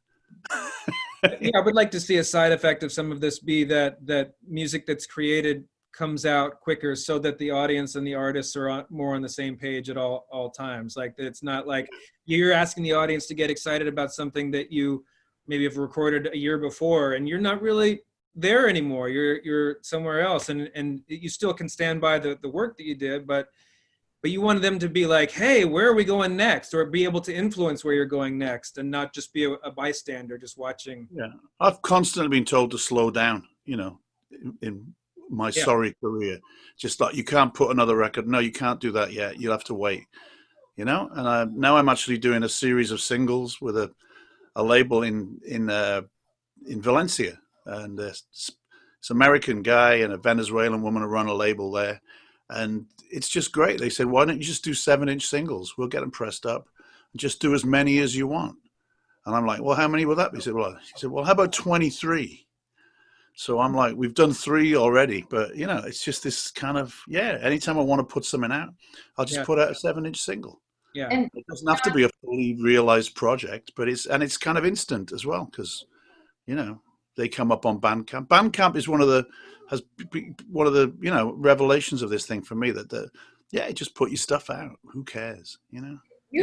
I would like to see a side effect of some of this be that music that's created comes out quicker so that the audience and the artists are more on the same page at all times. Like it's not like you're asking the audience to get excited about something that you maybe have recorded a year before and you're not really there anymore. You're somewhere else, and you still can stand by the work that you did, but you wanted them to be like, hey, where are we going next? Or be able to influence where you're going next and not just be a bystander just watching. Yeah, I've constantly been told to slow down, in my sorry career. Just like, you can't put another record. No, you can't do that yet. You'll have to wait, And now I'm actually doing a series of singles with a label in Valencia. And it's an American guy and a Venezuelan woman who run a label there. And it's just great. They said, why don't you just do 7-inch singles? We'll get them pressed up. Just do as many as you want. And I'm like, well, how many will that be? He said, well, how about 23? So I'm like, we've done 3 already. But, it's just this kind of, anytime I want to put something out, I'll just put out a 7-inch single. Yeah. And it doesn't have to be a fully realized project, but it's kind of instant as well because, they come up on Bandcamp. Bandcamp is one of the revelations of this thing for me that just put your stuff out. Who cares, You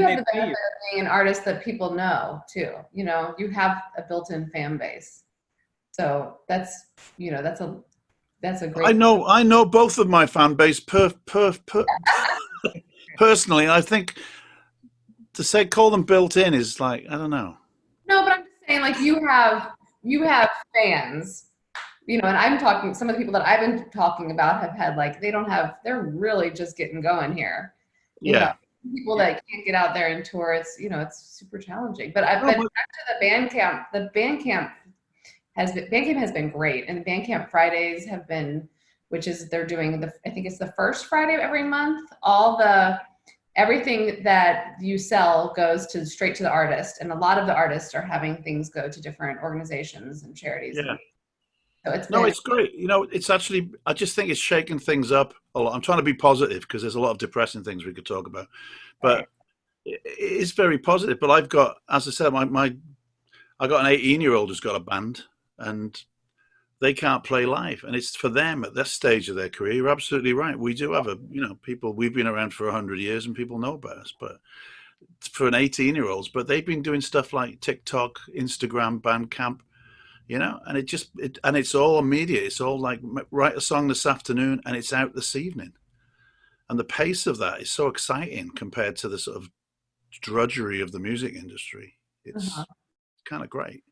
have the benefit of being an artist that people know too. You have a built-in fan base. So that's, that's a great. I know both of my fan base personally. I think to call them built in is like, I don't know. No, but I'm just saying, like, you have fans, and I'm talking, some of the people that I've been talking about have had, like, they're really just getting going here. Yeah. People that can't get out there and tour, it's super challenging. But I've No, been but back to the Bandcamp. The Bandcamp has been great, and the Bandcamp Fridays have been, which is they're doing I think it's the first Friday of every month. Everything that you sell goes straight to the artist, and a lot of the artists are having things go to different organizations and charities. yeah. So It's great. It's actually, I just think it's shaking things up a lot. I'm trying to be positive because there's a lot of depressing things we could talk about, but it is very positive. But I've got, as I said, I got an 18-year-old who's got a band, and they can't play live, and it's for them at this stage of their career. You're absolutely right. We do have people, we've been around for 100 years and people know about us, but for an 18-year-olds, but they've been doing stuff like TikTok, Instagram, Bandcamp, and and it's all immediate. It's all like, write a song this afternoon and it's out this evening. And the pace of that is so exciting compared to the sort of drudgery of the music industry. It's kind of great.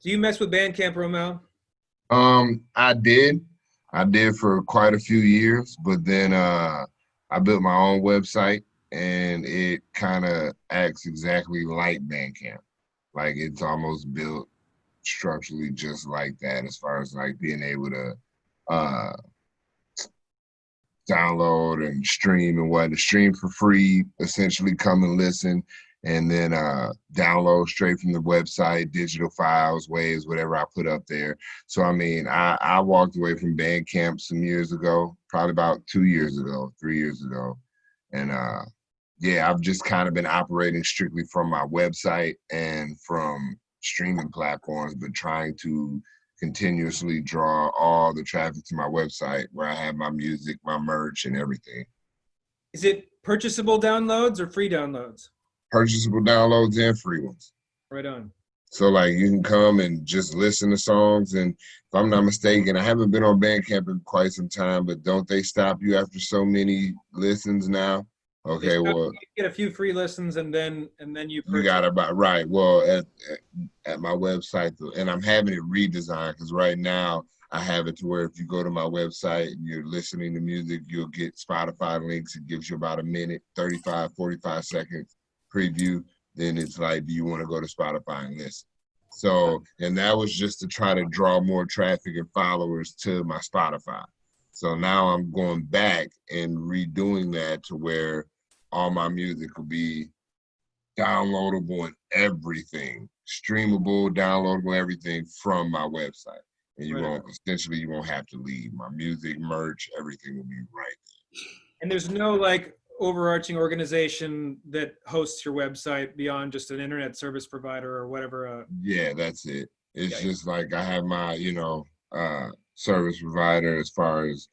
Do you mess with Bandcamp, Romel? I did for quite a few years, but then I built my own website, and it kind of acts exactly like Bandcamp. Like, it's almost built structurally just like that, as far as like being able to download and stream and what. Stream for free, essentially come and listen, and then download straight from the website, digital files, waves, whatever I put up there. So, I mean, I walked away from Bandcamp some years ago, probably about 2 years ago, 3 years ago. And yeah, I've just kind of been operating strictly from my website and from streaming platforms, but trying to continuously draw all the traffic to my website where I have my music, my merch, and everything. Is it purchasable downloads or free downloads? Purchasable downloads and free ones. Right on. So, like, you can come and just listen to songs. And if I'm not mistaken, I haven't been on Bandcamp in quite some time, but don't they stop you after so many listens now? Okay, well, you get a few free listens, and then you got about right. Well, at my website, and I'm having it redesigned, because right now I have it to where if you go to my website and you're listening to music, you'll get Spotify links. It gives you about a minute, 35, 45 seconds preview. Then it's like, do you want to go to Spotify and listen? So, and that was just to try to draw more traffic and followers to my Spotify. So now I'm going back and redoing that to where all my music will be downloadable and everything, streamable, downloadable, everything from my website. And you won't have to leave. My music, merch, everything will be right there. And there's no like overarching organization that hosts your website beyond just an internet service provider or whatever. Yeah, that's it. It's just like I have my, service provider as far as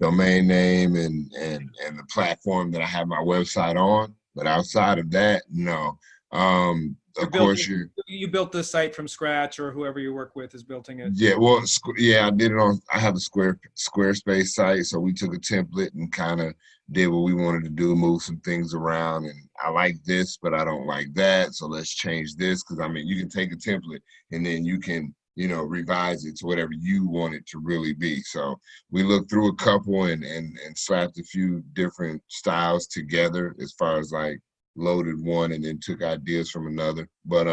domain name and the platform that I have my website on. But outside of that, no. Of course, you built the site from scratch, or whoever you work with is building it. Yeah, well, I did it I have a Squarespace site, so we took a template and kind of did what we wanted to do, move some things around, and I like this, but I don't like that, so let's change this, because, I mean, you can take a template and then you can, revise it to whatever you want it to really be. So we looked through a couple and slapped a few different styles together as far as like loaded one and then took ideas from another. But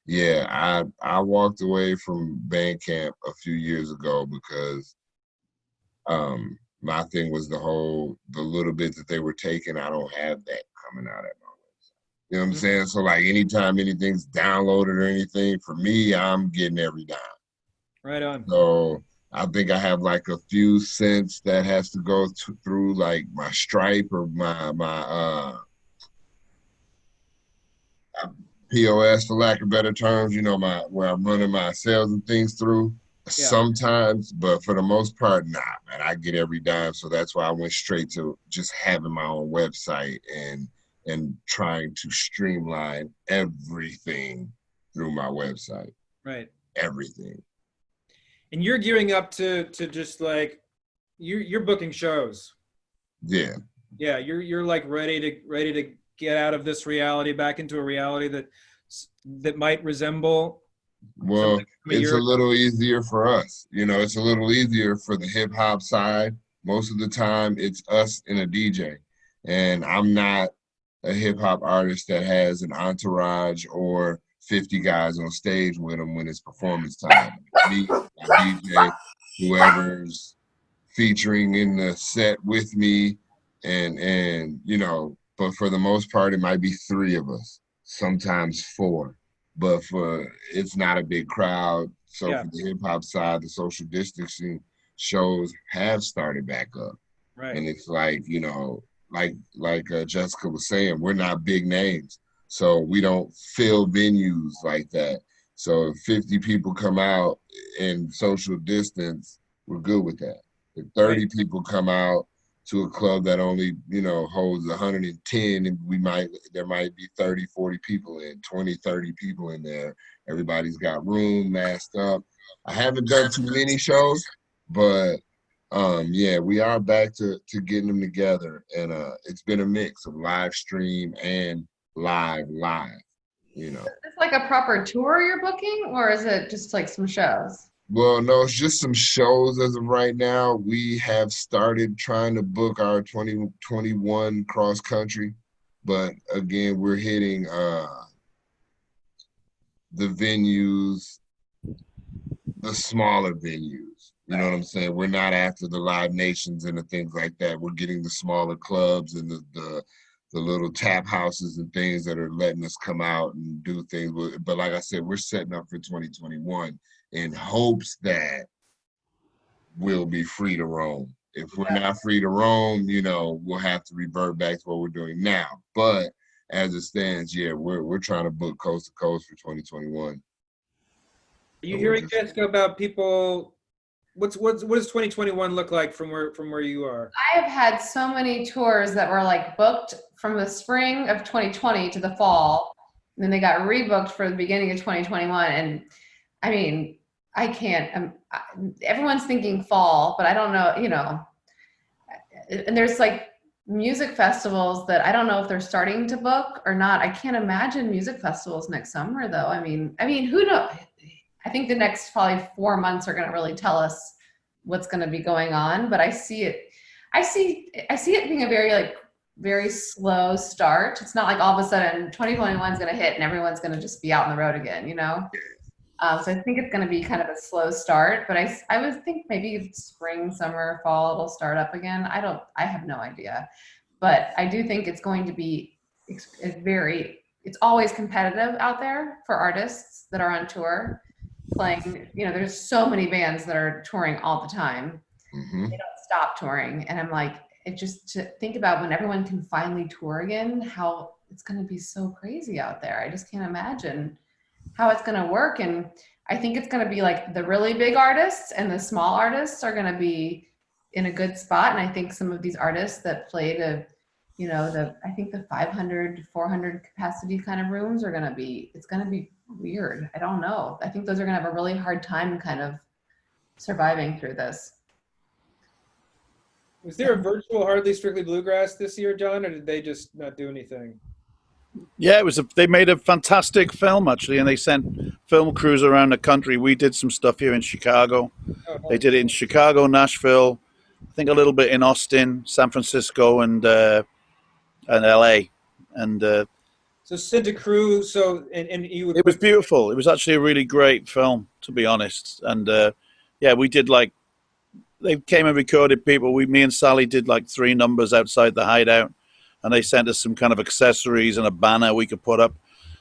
yeah, I walked away from Bandcamp a few years ago because my thing was the little bit that they were taking, I don't have that coming out at my website. You know what I'm saying? So like anytime anything's downloaded or anything, for me, I'm getting every dime. Right on. So I think I have like a few cents that has to go through like my Stripe or my POS, for lack of better terms, where I'm running my sales and things through sometimes, but for the most part, nah, man, I get every dime. So that's why I went straight to just having my own website and trying to streamline everything through my website. Right. Everything. And you're gearing up to just like you're booking shows. Yeah. Yeah, you're like ready to get out of this reality back into a reality that might resemble Well, something from a it's year a ago. little easier for us. You know, it's a little easier for the hip hop side. Most of the time, it's us and a DJ. And I'm not a hip hop artist that has an entourage or 50 guys on stage with them when it's performance time. Me, my DJ, whoever's featuring in the set with me, and you know, but for the most part, it might be 3 of us, sometimes 4. But for it's not a big crowd. So Yeah, for the hip hop side, the social distancing shows have started back up. right. And it's like, you know, like Jessica was saying, we're not big names. So we don't fill venues like that. So if 50 people come out and social distance, we're good with that. If 30 Right. people come out to a club that only, you know, holds 110, and there might be 30, 40 people in, 20, 30 people in there. Everybody's got room, masked up. I haven't done too many shows, but yeah, we are back to getting them together, and it's been a mix of live stream and live, you know. It's like a proper tour you're booking, or is it just like some shows? Well, no, it's just some shows as of right now. We have started trying to book our 2021 cross country, but again, we're hitting the venues, the smaller venues. You know what I'm saying? We're not after the Live Nations and the things like that. We're getting the smaller clubs and the little tap houses and things that are letting us come out and do things. But like I said, we're setting up for 2021 in hopes that we'll be free to roam. If we're not free to roam, you know, we'll have to revert back to what we're doing now. But as it stands, yeah, we're trying to book coast to coast for 2021. Are you So hearing, Jessica, about people? What does 2021 look like from where you are? I have had so many tours that were like booked from the spring of 2020 to the fall, and then they got rebooked for the beginning of 2021. And I mean, I can't. Everyone's thinking fall, but I don't know. You know, and there's like music festivals that I don't know if they're starting to book or not. I can't imagine music festivals next summer, though. I mean, who knows? I think the next probably 4 months are going to really tell us what's going to be going on. But I see it being a very slow start. It's not like all of a sudden 2021 is going to hit and everyone's going to just be out on the road again, you know? So I think it's going to be kind of a slow start, but I would think maybe spring, summer, fall, it'll start up again. I have no idea, but I do think it's going to be, it's always competitive out there for artists that are on tour playing. You know, there's so many bands that are touring all the time. Mm-hmm. They don't stop touring. And I'm like, it just to think about when everyone can finally tour again, how it's going to be so crazy out there. I just can't imagine how it's going to work. And I think it's going to be like the really big artists and the small artists are going to be in a good spot. And I think some of these artists that play to, you know, I think the 500, 400 capacity kind of rooms it's going to be weird. I don't know. I think those are going to have a really hard time kind of surviving through this. Was there a virtual Hardly Strictly Bluegrass this year, John, or did they just not do anything? Yeah, they made a fantastic film actually, and they sent film crews around the country. We did some stuff here in Chicago. Oh, They did it in Chicago, Nashville, I think a little bit in Austin, San Francisco, and LA. And so sent a crew. So and you would. it was beautiful. It was actually a really great film, to be honest. And yeah, we did they came and recorded people. Me and Sally did 3 numbers outside the hideout. And they sent us some kind of accessories and a banner we could put up.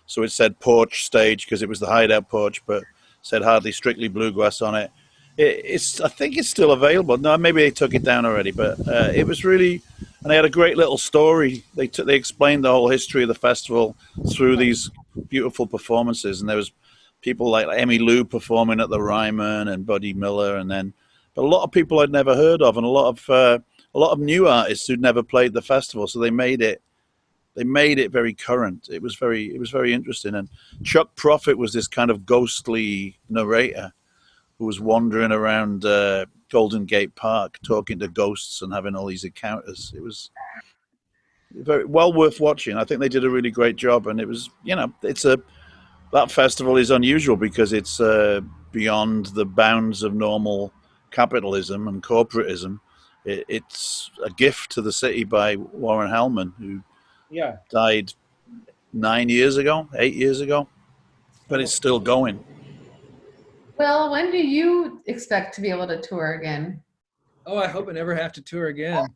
So it said porch stage because it was the hideout porch, but said Hardly Strictly Bluegrass on it. I think it's still available. No, maybe they took it down already, but it was really, and they had a great little story. They explained the whole history of the festival through these beautiful performances. And there was people like Emmy Lou performing at the Ryman and Buddy Miller, but a lot of people I'd never heard of, and a lot of new artists who'd never played the festival, so they made it very current. It was very interesting. And Chuck Prophet was this kind of ghostly narrator who was wandering around Golden Gate Park talking to ghosts and having all these encounters. It was very well worth watching. I think they did a really great job, and it was, that festival is unusual because it's beyond the bounds of normal capitalism and corporatism. It's a gift to the city by Warren Hellman, who died 8 years ago, but it's still going. Well, when do you expect to be able to tour again? Oh, I hope I never have to tour again.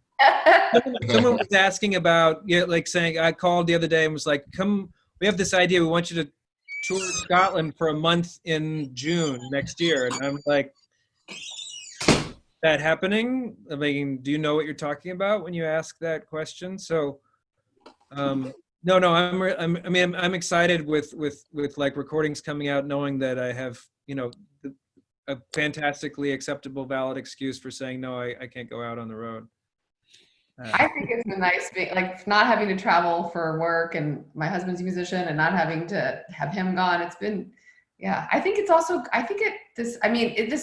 Someone was asking about, saying, I called the other day and was like, come, we have this idea. We want you to tour Scotland for a month in June next year. And I'm like, that happening? I mean, do you know what you're talking about when you ask that question? So, no, I'm excited with like recordings coming out, knowing that I have, a fantastically acceptable, valid excuse for saying, no, I can't go out on the road. I think it's been nice being like not having to travel for work, and my husband's a musician and not having to have him gone. It's been, I think it's also, this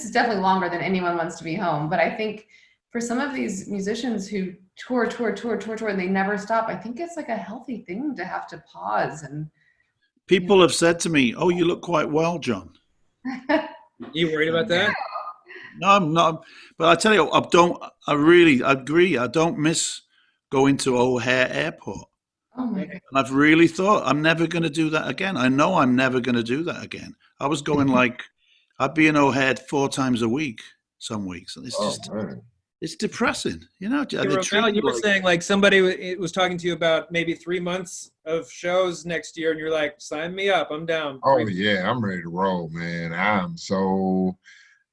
is definitely longer than anyone wants to be home. But I think for some of these musicians who tour, and they never stop, I think it's like a healthy thing to have to pause. And people have said to me, "Oh, you look quite well, John." You worried about that? No, I'm not. But I tell you, I really agree. I don't miss going to O'Hare Airport. Oh my God. And I've really thought I'm never going to do that again. I know I'm never going to do that again. I was going I'd be in O'Hare 4 times a week some weeks. And it's just, it's depressing. You were saying like somebody was talking to you about maybe 3 months of shows next year, and you're like, sign me up. I'm down. Oh yeah, I'm ready to roll, man. I'm so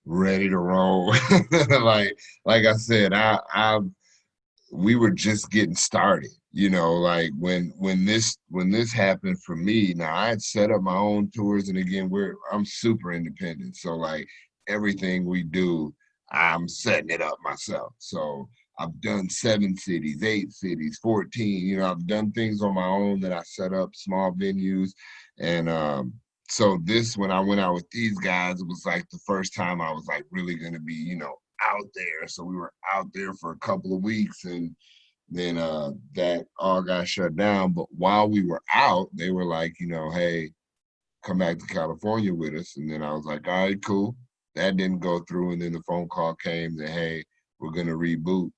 ready to roll. like I said, we were just getting started, like when this happened for me. Now I had set up my own tours, and again, I'm super independent. So like everything we do, I'm setting it up myself. So I've done 7 cities, 8 cities, 14, I've done things on my own that I set up, small venues. And so when I went out with these guys, it was like the first time I was like really going to be, out there. So we were out there for a couple of weeks, and then that all got shut down. But while we were out, they were like, hey, come back to California with us. And then I was like, all right, cool. That didn't go through. And then the phone call came that, hey, we're going to reboot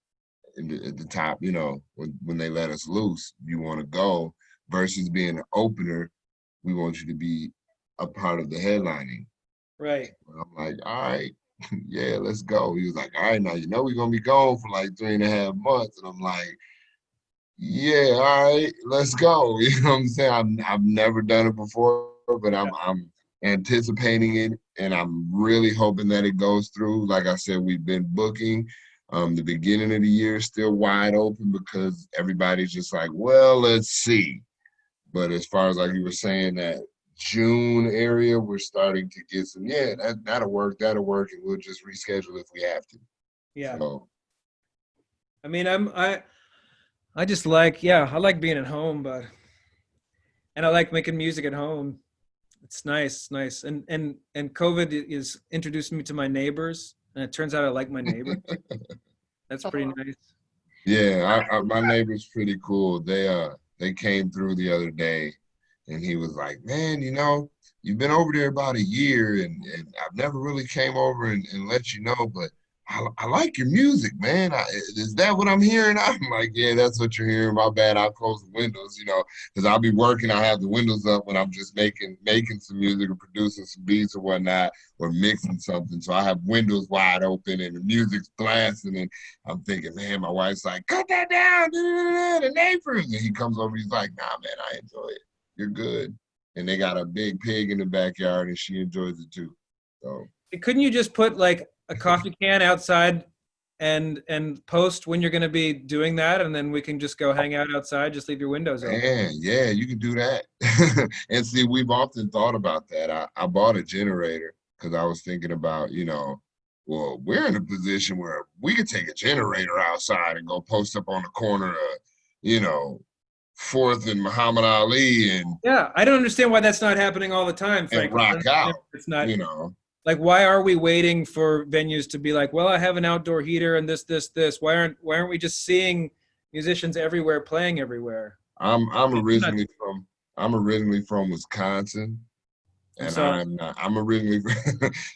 at the top, when they let us loose, you want to go versus being an opener. We want you to be a part of the headlining. Right. And I'm like, all right, yeah, let's go. He was like, all right, now, we're going to be gone for like 3.5 months. And I'm like, yeah, all right, let's go. You know what I'm saying? I've never done it before, but I'm anticipating it, and I'm really hoping that it goes through. Like I said, we've been booking. The beginning of the year is still wide open because everybody's just like, well, let's see. But as far as like you were saying, that June area, we're starting to get some, that'll work, and we'll just reschedule if we have to. Yeah. So. I mean, I just like, I like being at home, and I like making music at home. It's nice. And COVID is introducing me to my neighbors, and it turns out I like my neighbors. That's pretty nice. Yeah, my neighbor's pretty cool. They came through the other day, and he was like, man, you've been over there about a year, and I've never really came over and let you know, but I like your music, man. Is that what I'm hearing? I'm like, yeah, that's what you're hearing. My bad. I'll close the windows, because I'll be working. I'll have the windows up when I'm just making some music or producing some beats or whatnot, or mixing something. So I have windows wide open and the music's blasting, and I'm thinking, man, my wife's like, cut that down, the neighbors. And he comes over, he's like, nah, man, I enjoy it. You're good. And they got a big pig in the backyard, and she enjoys it too. So couldn't you just put like a coffee can outside and post when you're going to be doing that, and then we can just go hang out outside, just leave your windows open? Yeah, you can do that. And see, we've often thought about that. I bought a generator because I was thinking about, well, we're in a position where we could take a generator outside and go post up on the corner of, 4th and Muhammad Ali, and I don't understand why that's not happening all the time, frankly. rock out. It's not, Like, why are we waiting for venues to be like, well, I have an outdoor heater and this. Why aren't we just seeing musicians everywhere playing everywhere? I'm originally from Wisconsin, I'm and sorry. I'm originally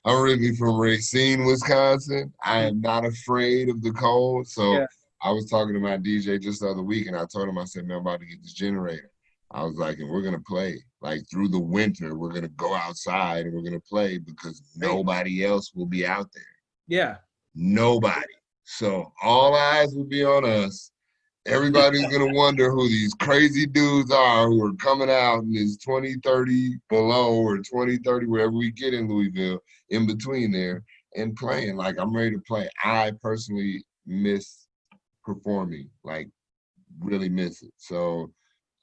I'm originally from Racine, Wisconsin. I am not afraid of the cold. So Yeah. I was talking to my DJ just the other week, and I told him, I said, man, I'm about to get this generator. I was like, and we're gonna play like through the winter. We're gonna go outside and we're gonna play because nobody else will be out there. Yeah. Nobody. So all eyes will be on us. Everybody's going to wonder who these crazy dudes are who are coming out in this 20, 30 below or 20, 30, wherever we get in Louisville, in between there, and playing. Like, I'm ready to play. I personally miss performing, like, really miss it. So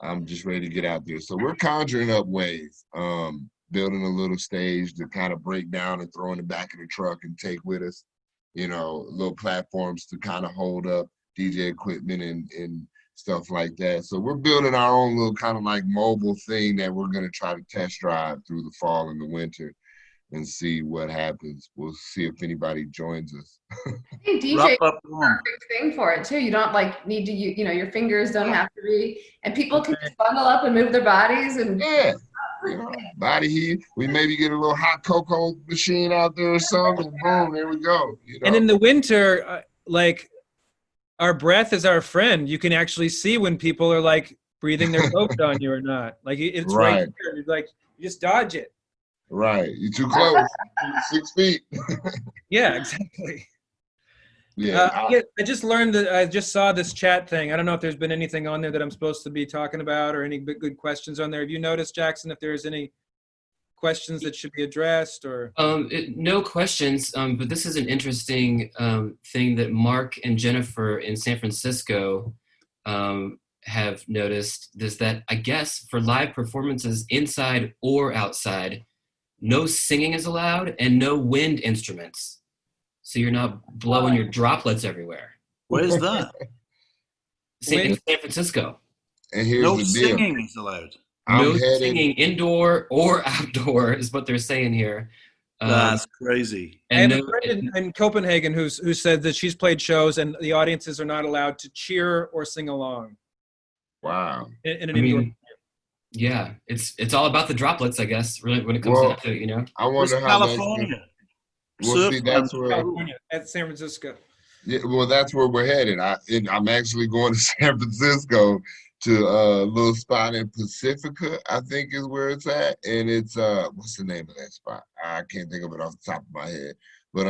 I'm just ready to get out there. So we're conjuring up ways, building a little stage to kind of break down and throw in the back of the truck and take with us, little platforms to kind of hold up DJ equipment and stuff like that. So we're building our own little kind of like mobile thing that we're going to try to test drive through the fall and the winter and see what happens. We'll see if anybody joins us. I think DJ is a perfect thing for it too. You don't like need to, your fingers don't have to be, and people can just bundle up and move their bodies and body heat. We maybe get a little hot cocoa machine out there or something. Boom, there we go. And in the winter, like, our breath is our friend. You can actually see when people are like breathing their COVID on you or not. Like, it's right here. You're like, you just dodge it. Right. You're too close. 6 feet. Yeah, exactly. Yeah. I just learned that I just saw this chat thing. I don't know if there's been anything on there that I'm supposed to be talking about or any good questions on there. Have you noticed, Jackson, if there's any questions that should be addressed or? No questions, but this is an interesting thing that Mark and Jennifer in San Francisco have noticed, is that I guess for live performances inside or outside, no singing is allowed and no wind instruments. So you're not blowing your droplets everywhere. Where's that? In San Francisco. And here's no the deal. Singing is allowed. No singing indoor or outdoor is what they're saying here. That's crazy. I have a friend in Copenhagen who said that she's played shows and the audiences are not allowed to cheer or sing along. Wow. In an indoor. Yeah, it's all about the droplets, I guess, really, when it comes down to it, I wonder how California. Well, see, that's where California, at San Francisco. Yeah, well, that's where we're headed. I'm actually going to San Francisco to a little spot in Pacifica, I think is where it's at. And it's what's the name of that spot? I can't think of it off the top of my head. But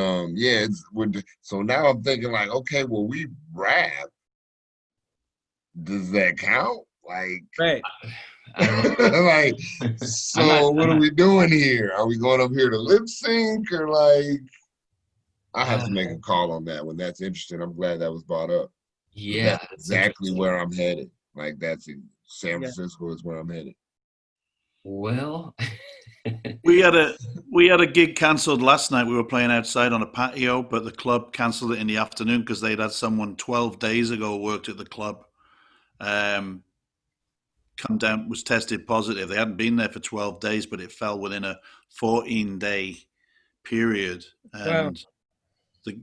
so now I'm thinking like, okay, well, we rap. Does that count? Like, right. Like, so what are we doing here? Are we going up here to lip sync or like? I have to make a call on that one. That's interesting. I'm glad that was brought up. Yeah, that's exactly where I'm headed. Like San Francisco is where I'm headed. Well, we had a gig cancelled last night. We were playing outside on a patio, but the club cancelled it in the afternoon because they'd had someone 12 days ago worked at the club. Come down, was tested positive. They hadn't been there for 12 days, but it fell within a 14-day period. And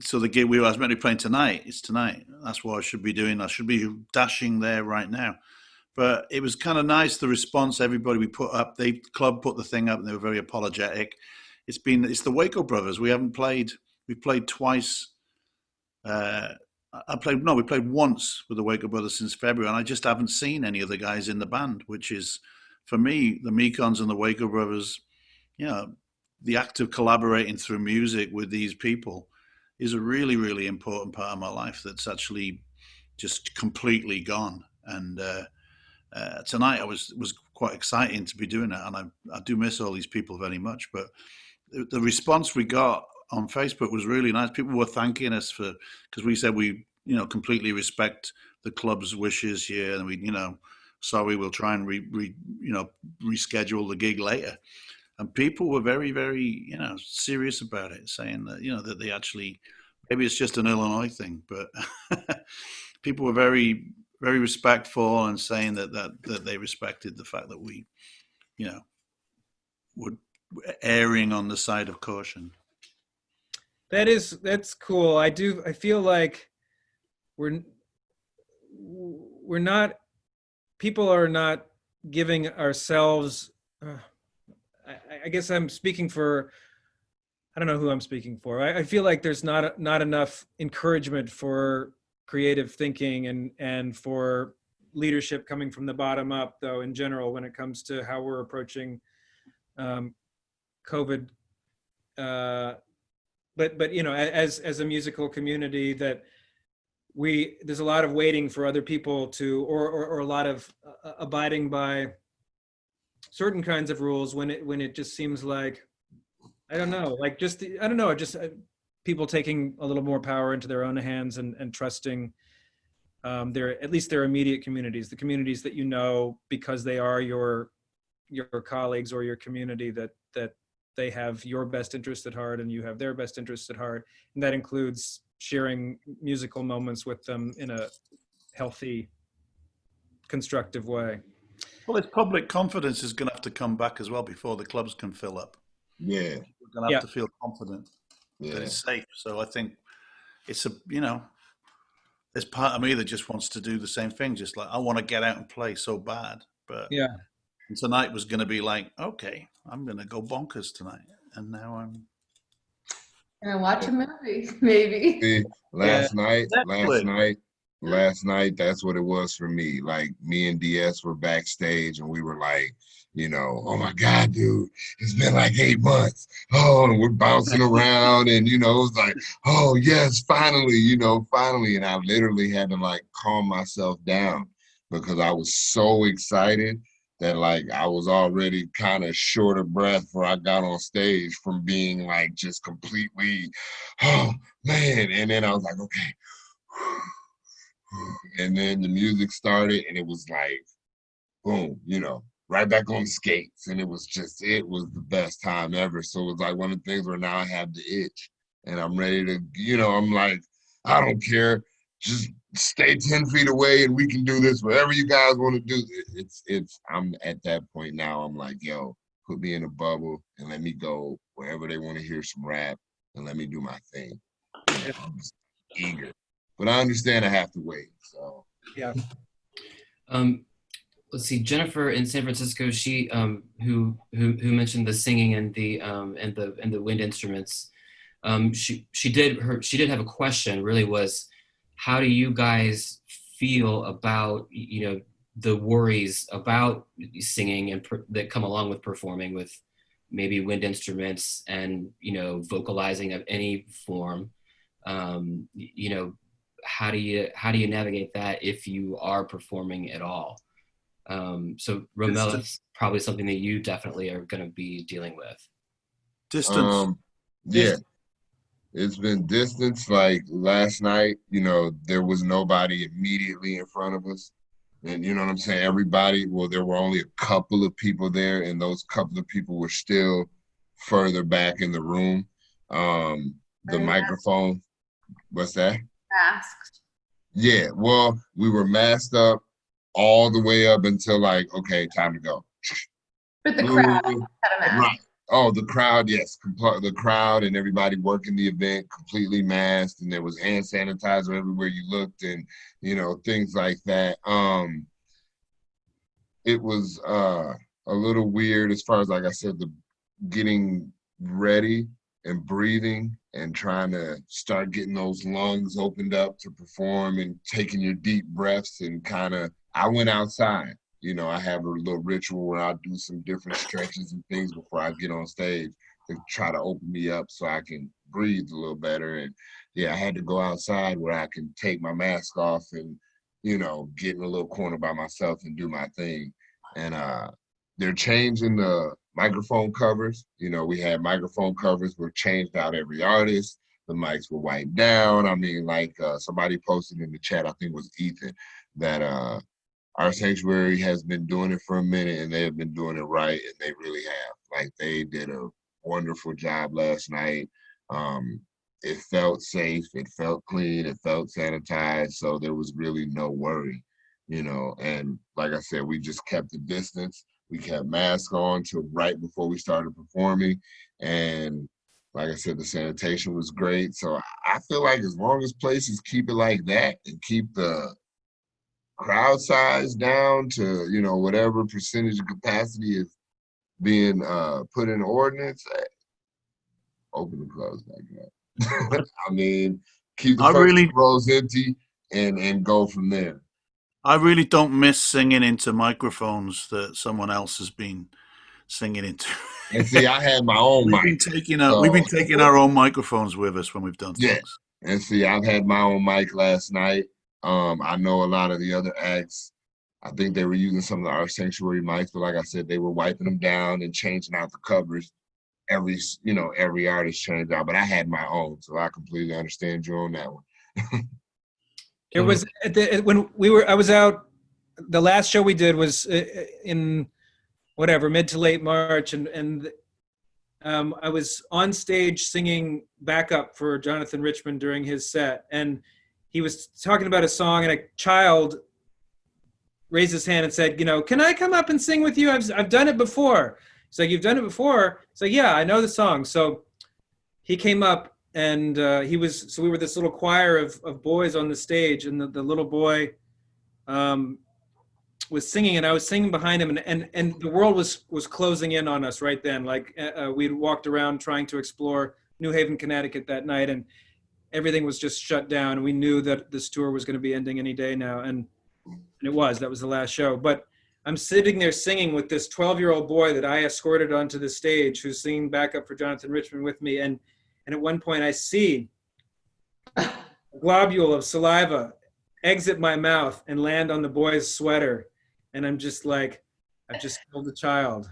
so the gig I was meant to be playing tonight, it's tonight. That's what I should be doing. I should be dashing there right now. But it was kind of nice, the response everybody we put up. The club put the thing up and they were very apologetic. It's the Waco Brothers. We played twice. We played once with the Waco Brothers since February, and I just haven't seen any of the guys in the band, which is, for me, the Mekons and the Waco Brothers, the act of collaborating through music with these people is a really, really important part of my life that's actually just completely gone. And tonight I was quite exciting to be doing it, and I do miss all these people very much. But the response we got on Facebook was really nice. People were thanking us because we said we, completely respect the club's wishes here, and we, sorry, we'll try and reschedule the gig later. And people were very, very, serious about it, saying that, that they actually, maybe it's just an Illinois thing, but people were very, very respectful and saying that they respected the fact that we, were erring on the side of caution. That's cool. I feel like we're not, people are not giving ourselves, I guess I'm speaking for, I don't know who I'm speaking for. I feel like there's not enough encouragement for creative thinking and for leadership coming from the bottom up, though, in general, when it comes to how we're approaching COVID. But you know, as a musical community, that there's a lot of waiting for other people to, or a lot of abiding by certain kinds of rules when it just seems like, I don't know, like I don't know, just people taking a little more power into their own hands and trusting at least their immediate communities, the communities that you know because they are your colleagues or your community, that they have your best interest at heart and you have their best interest at heart, and that includes sharing musical moments with them in a healthy, constructive way. Well, it's public confidence is going to have to come back as well before the clubs can fill up. Yeah, We're going to have to feel confident that yeah, it's safe. So I think it's there's part of me that just wants to do the same thing. Just like, I want to get out and play so bad. But Yeah. tonight was going to be like, okay, I'm going to go bonkers tonight. And now I'm gonna watch a movie, maybe. See, last night, Netflix. that's what it was for me. Like, me and DS were backstage and we were like, oh my God, dude, it's been like 8 months. Oh, and we're bouncing around and, it was like, oh yes, finally, finally. And I literally had to like calm myself down because I was so excited that like I was already kind of short of breath before I got on stage from being like just completely, oh man. And then I was like, okay. And then the music started and it was like, boom, right back on the skates. And it was the best time ever. So it was like one of the things where now I have the itch and I'm ready to, I'm like, I don't care. Just stay 10 feet away and we can do this, whatever you guys want to do. I'm at that point now. I'm like, yo, put me in a bubble and let me go wherever they want to hear some rap and let me do my thing. I'm just eager. But I understand I have to wait. So yeah. Let's see, Jennifer in San Francisco, she who mentioned the singing and the wind instruments. She did have a question. Really, was how do you guys feel about the worries about singing and that come along with performing with maybe wind instruments and vocalizing of any form? How do you navigate that if you are performing at all? So Romella, it's probably something that you definitely are going to be dealing with. Distance. Yeah, it's been distance. Like last night, there was nobody immediately in front of us. And you know what I'm saying? There were only a couple of people there, and those couple of people were still further back in the room. The microphone, what's that? Masked. Yeah, well, we were masked up all the way up until like, okay, time to go. But the crowd had a mask. Right. Oh, the crowd, yes. The crowd and everybody working the event completely masked, and there was hand sanitizer everywhere you looked and, things like that. It was a little weird as far as, like I said, the getting ready and breathing and trying to start getting those lungs opened up to perform and taking your deep breaths and I went outside. I have a little ritual where I'll do some different stretches and things before I get on stage to try to open me up so I can breathe a little better. And yeah, I had to go outside where I can take my mask off and, get in a little corner by myself and do my thing. And they're changing the microphone covers. We had microphone covers were changed out every artist. The mics were wiped down. I mean, like somebody posted in the chat, I think it was Ethan, that our sanctuary has been doing it for a minute and they have been doing it right, and they really have. Like, they did a wonderful job last night. It felt safe, it felt clean, it felt sanitized, so there was really no worry, and like I said, we just kept the distance. We kept masks on till right before we started performing, and Like I said, the sanitation was great. So I feel like as long as places keep it like that and keep the crowd size down to, whatever percentage of capacity is being put in ordinance, open and close like that. I mean, keep the I first really, rows empty and go from there. I really don't miss singing into microphones that someone else has been singing into. And see, I had my own We've mic. been taking So our own microphones with us when we've done yeah. things. And see, I've had my own mic last night. I know a lot of the other acts, I think they were using some of our sanctuary mics, but like I said, they were wiping them down and changing out the covers. Every artist changed out, but I had my own, so I completely understand you on that one. There was I was out. The last show we did was in mid to late March, and I was on stage singing backup for Jonathan Richman during his set, and he was talking about a song, and a child raised his hand and said, "Can I come up and sing with you? I've done it before." He's like, "You've done it before?" He's like, "Yeah, I know the song." So he came up, and we were this little choir of boys on the stage, and the little boy was singing, and I was singing behind him, and the world was closing in on us right then. Like we'd walked around trying to explore New Haven, Connecticut that night, and everything was just shut down. And we knew that this tour was going to be ending any day now, and that was the last show. But I'm sitting there singing with this 12-year-old boy that I escorted onto the stage, who's singing backup for Jonathan Richman with me, and at one point I see a globule of saliva exit my mouth and land on the boy's sweater. And I'm just like, I've just killed a child.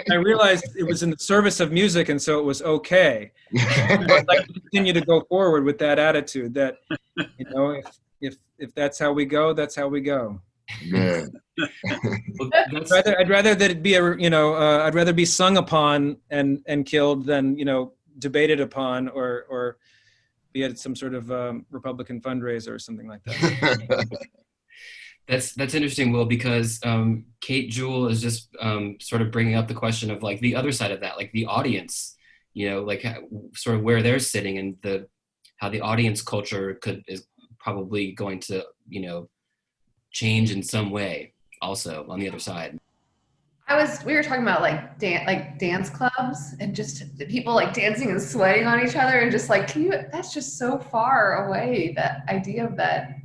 I realized it was in the service of music, and so it was okay. I'd like to continue to go forward with that attitude that, if that's how we go, that's how we go. Yeah. Well, I'd rather that it be I'd rather be sung upon and killed than debated upon or be at some sort of Republican fundraiser or something like that. That's interesting, Will, because Kate Jewell is just sort of bringing up the question of like the other side of that, like the audience, like sort of where they're sitting and how the audience culture is probably going to, change in some way also on the other side. We were talking about like dance clubs and just people like dancing and sweating on each other and just like, that's just so far away. That idea of that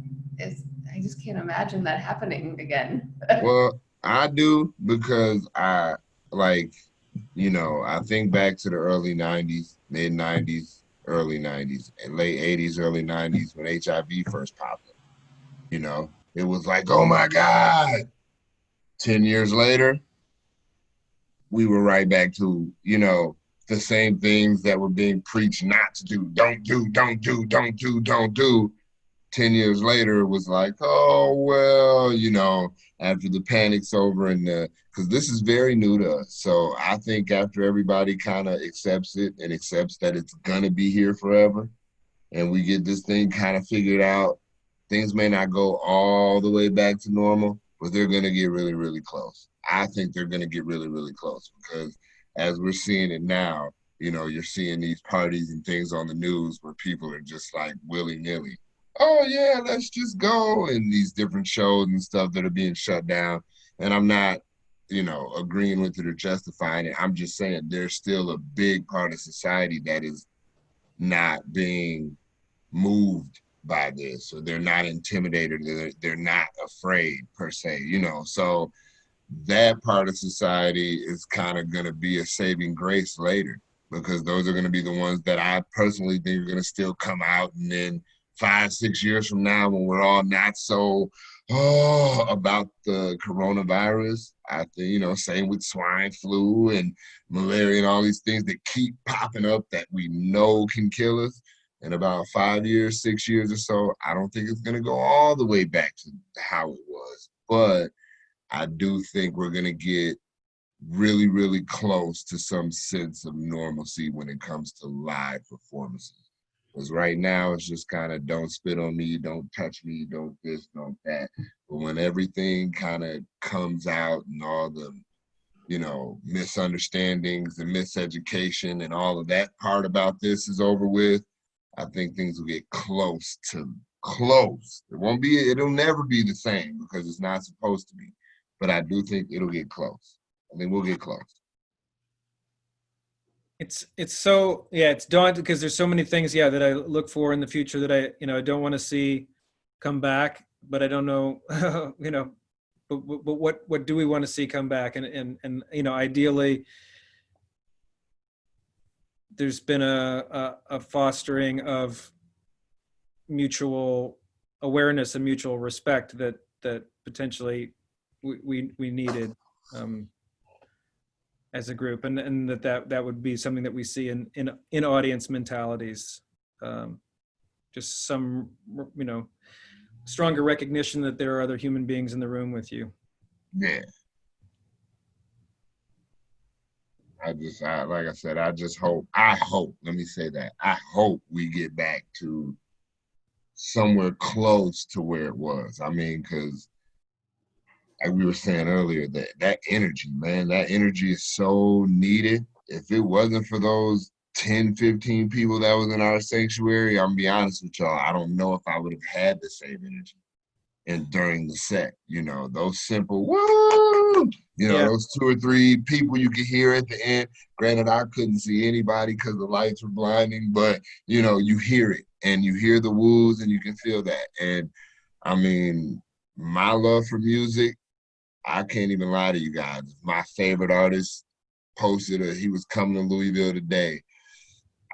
I just can't imagine that happening again. Well, I do, because I think back to the early 90s, mid 90s, early 90s, and late 80s, early 90s when HIV first popped up. It was like, oh my God. 10 years later, we were right back to, the same things that were being preached not to do. Don't do, don't do, don't do, don't do. 10 years later, it was like, oh, well, after the panic's over, and because this is very new to us. So I think after everybody kind of accepts it and accepts that it's going to be here forever, and we get this thing kind of figured out, things may not go all the way back to normal, but they're going to get really, really close. I think they're going to get really, really close, because as we're seeing it now, you're seeing these parties and things on the news where people are just like willy-nilly. Oh yeah, let's just go, and these different shows and stuff that are being shut down. And I'm not, agreeing with it or justifying it. I'm just saying there's still a big part of society that is not being moved by this, or they're not intimidated, they're not afraid per se, so that part of society is kind of going to be a saving grace later, because those are going to be the ones that I personally think are going to still come out, and then 5-6 years from now, when we're all not so about the coronavirus, I think, same with swine flu and malaria and all these things that keep popping up that we know can kill us. In about 5 years, 6 years or so, I don't think it's going to go all the way back to how it was. But I do think we're going to get really, really close to some sense of normalcy when it comes to live performances. Because right now, it's just kind of don't spit on me, don't touch me, don't this, don't that. But when everything kind of comes out and all the misunderstandings and miseducation and all of that part about this is over with, I think things will get close. It'll never be the same because it's not supposed to be. But I do think it'll get close. I think we'll get close. It's so, yeah, it's daunting because there's so many things, yeah, that I look for in the future that I don't want to see come back, but I don't know, but what do we want to see come back? And ideally, there's been a fostering of mutual awareness and mutual respect that potentially we needed as a group, and that would be something that we see in audience mentalities. Just some stronger recognition that there are other human beings in the room with you. Yeah. Like I said, I hope, let me say that, I hope we get back to somewhere close to where it was. I mean, because like we were saying earlier, that energy, man, that energy is so needed. If it wasn't for those 10, 15 people that was in our sanctuary, I'm gonna be honest with y'all, I don't know if I would have had the same energy. And during the set, those simple woo, those 2 or 3 people you could hear at the end. Granted, I couldn't see anybody because the lights were blinding, but you hear it and you hear the woos and you can feel that. And I mean, my love for music, I can't even lie to you guys. My favorite artist posted he was coming to Louisville today.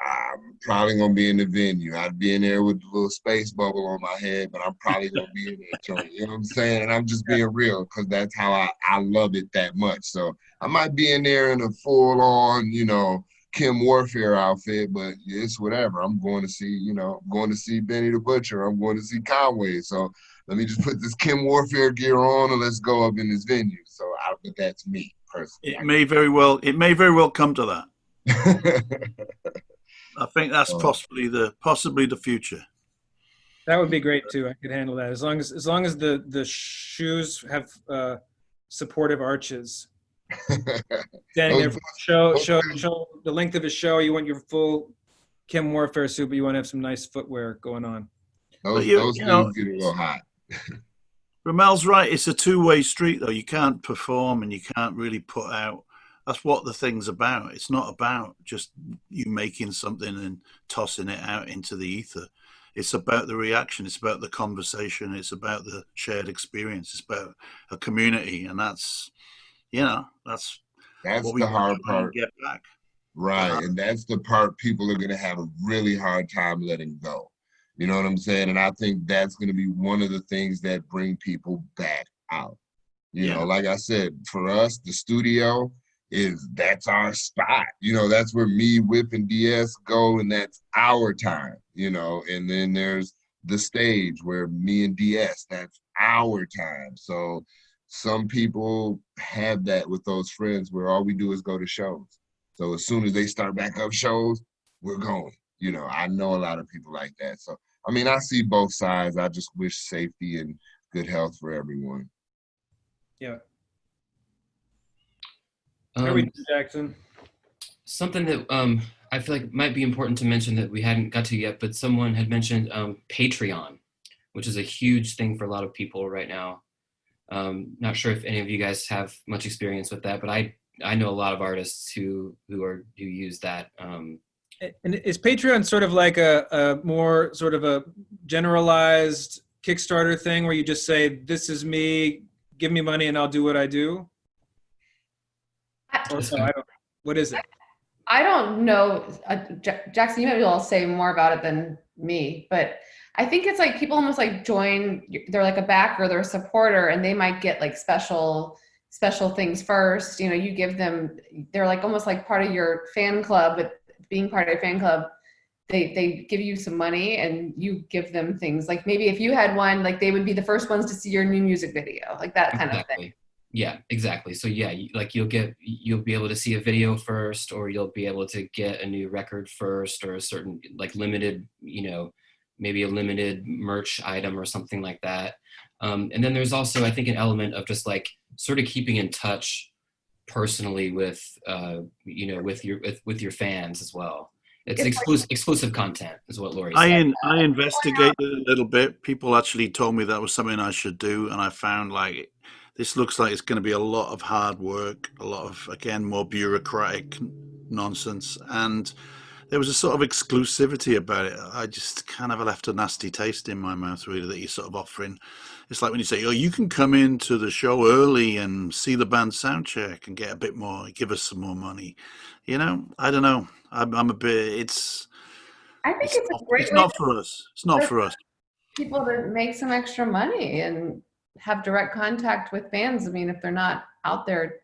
I'm probably gonna be in the venue. I'd be in there with the little space bubble on my head, but I'm probably gonna be in that joint. You know what I'm saying? And I'm just being real because that's how I love it that much. So I might be in there in a full-on, Kim Warfare outfit, but it's whatever. I'm going to see Benny the Butcher. I'm going to see Conway. So let me just put this Kim Warfare gear on and let's go up in this venue. So but that's me personally. It may very well come to that. I think that's possibly the future. That would be great too. I could handle that as long as the shoes have supportive arches. Standing there for show the length of a show. You want your full Kim Warfare suit, but you want to have some nice footwear going on. Those things get a little hot. Ramel's right. It's a two-way street, though. You can't perform and you can't really put out. That's what the thing's about. It's not about just you making something and tossing it out into the ether. It's about the reaction. It's about the conversation. It's about the shared experience. It's about a community, and that's what we the hard part. Get back. Right, and that's the part people are going to have a really hard time letting go. You know what I'm saying? And I think that's going to be one of the things that bring people back out. Like I said, for us, the studio that's our spot. That's where me, Whip, and DS go, and that's our time, and then there's the stage where me and DS, that's our time. So some people have that with those friends where all we do is go to shows. So as soon as they start back up shows, we're going. I know a lot of people like that. So, I mean, I see both sides. I just wish safety and good health for everyone. Yeah. How are we doing, Jackson? Something that I feel like might be important to mention that we hadn't got to yet, but someone had mentioned Patreon, which is a huge thing for a lot of people right now. Not sure if any of you guys have much experience with that, but I know a lot of artists who use that. And is Patreon sort of like a more sort of a generalized Kickstarter thing where you just say, "This is me, give me money, and I'll do what I do"? What is it? I don't know. Jackson, you might be able to say more about it than me, but I think it's like people almost like join, they're like a backer, they're a supporter, and they might get like special things first. You give them, they're like almost like part of your fan club, but being part of your fan club, they give you some money and you give them things. Like maybe if you had one, like they would be the first ones to see your new music video, like that kind of thing. Yeah, exactly. So yeah, you'll be able to see a video first, or you'll be able to get a new record first, or a certain like limited, maybe a limited merch item or something like that. And then there's also, I think, an element of just like sort of keeping in touch personally with with your fans as well. It's It's exclusive content is what Lori said. I investigated a little bit. People actually told me that was something I should do, and I found like this looks like it's going to be a lot of hard work, a lot of, again, more bureaucratic nonsense, and there was a sort of exclusivity about it. I just kind of left a nasty taste in my mouth, really, that you're sort of offering. It's like when you say, "Oh, you can come into the show early and see the band sound check and get a bit more, give us some more money." You know, I don't know. I'm a bit. I think it's a great It's way not for us. It's not for us. people to make some extra money and have direct contact with fans. I mean, if they're not out there,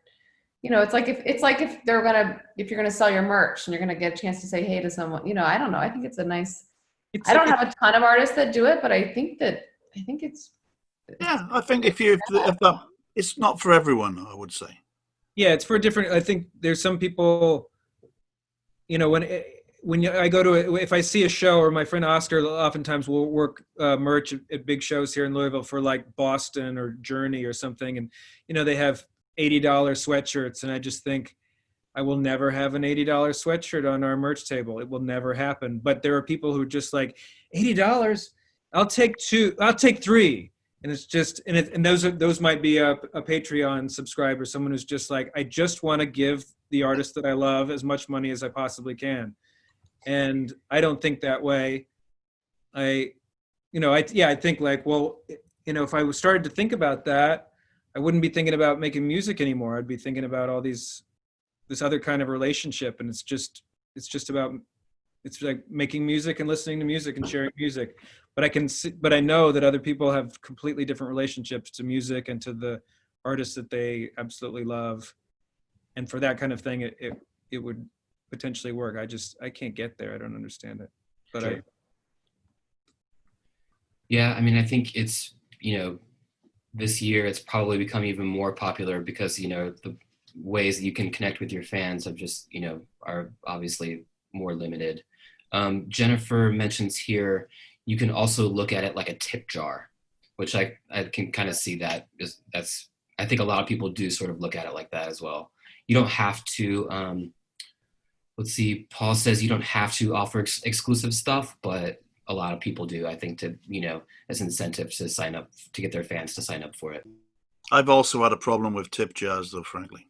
it's like if you're gonna sell your merch and you're gonna get a chance to say hey to someone, I don't know. I think it's a nice. I don't have a ton of artists that do it, but I think it's. Yeah, I think if that, it's not for everyone, I would say. Yeah, it's for different. I think there's some people, I go to if I see a show, or my friend Oscar oftentimes will work merch at big shows here in Louisville for like Boston or Journey or something, and they have $80 sweatshirts, and I just think I will never have an $80 sweatshirt on our merch table. It will never happen. But there are people who are just like, $80, I'll take two, I'll take three. And it's just, and those might be a Patreon subscriber, someone who's just like, I just want to give the artist that I love as much money as I possibly can. And I don't think that way. I think like, well, if I started to think about that, I wouldn't be thinking about making music anymore. I'd be thinking about all this other kind of relationship. And it's just about, it's like making music and listening to music and sharing music. But I know that other people have completely different relationships to music and to the artists that they absolutely love. And for that kind of thing, it would potentially work. I can't get there. I don't understand it. But sure. Yeah, I mean, I think it's, this year it's probably become even more popular because, the ways that you can connect with your fans have just, are obviously more limited. Jennifer mentions here, you can also look at it like a tip jar, which I can kind of see that. I think a lot of people do sort of look at it like that as well. You don't have to, let's see, Paul says you don't have to offer exclusive stuff, but a lot of people do, I think, to, as incentive to sign up, to get their fans to sign up for it. I've also had a problem with tip jars, though, frankly.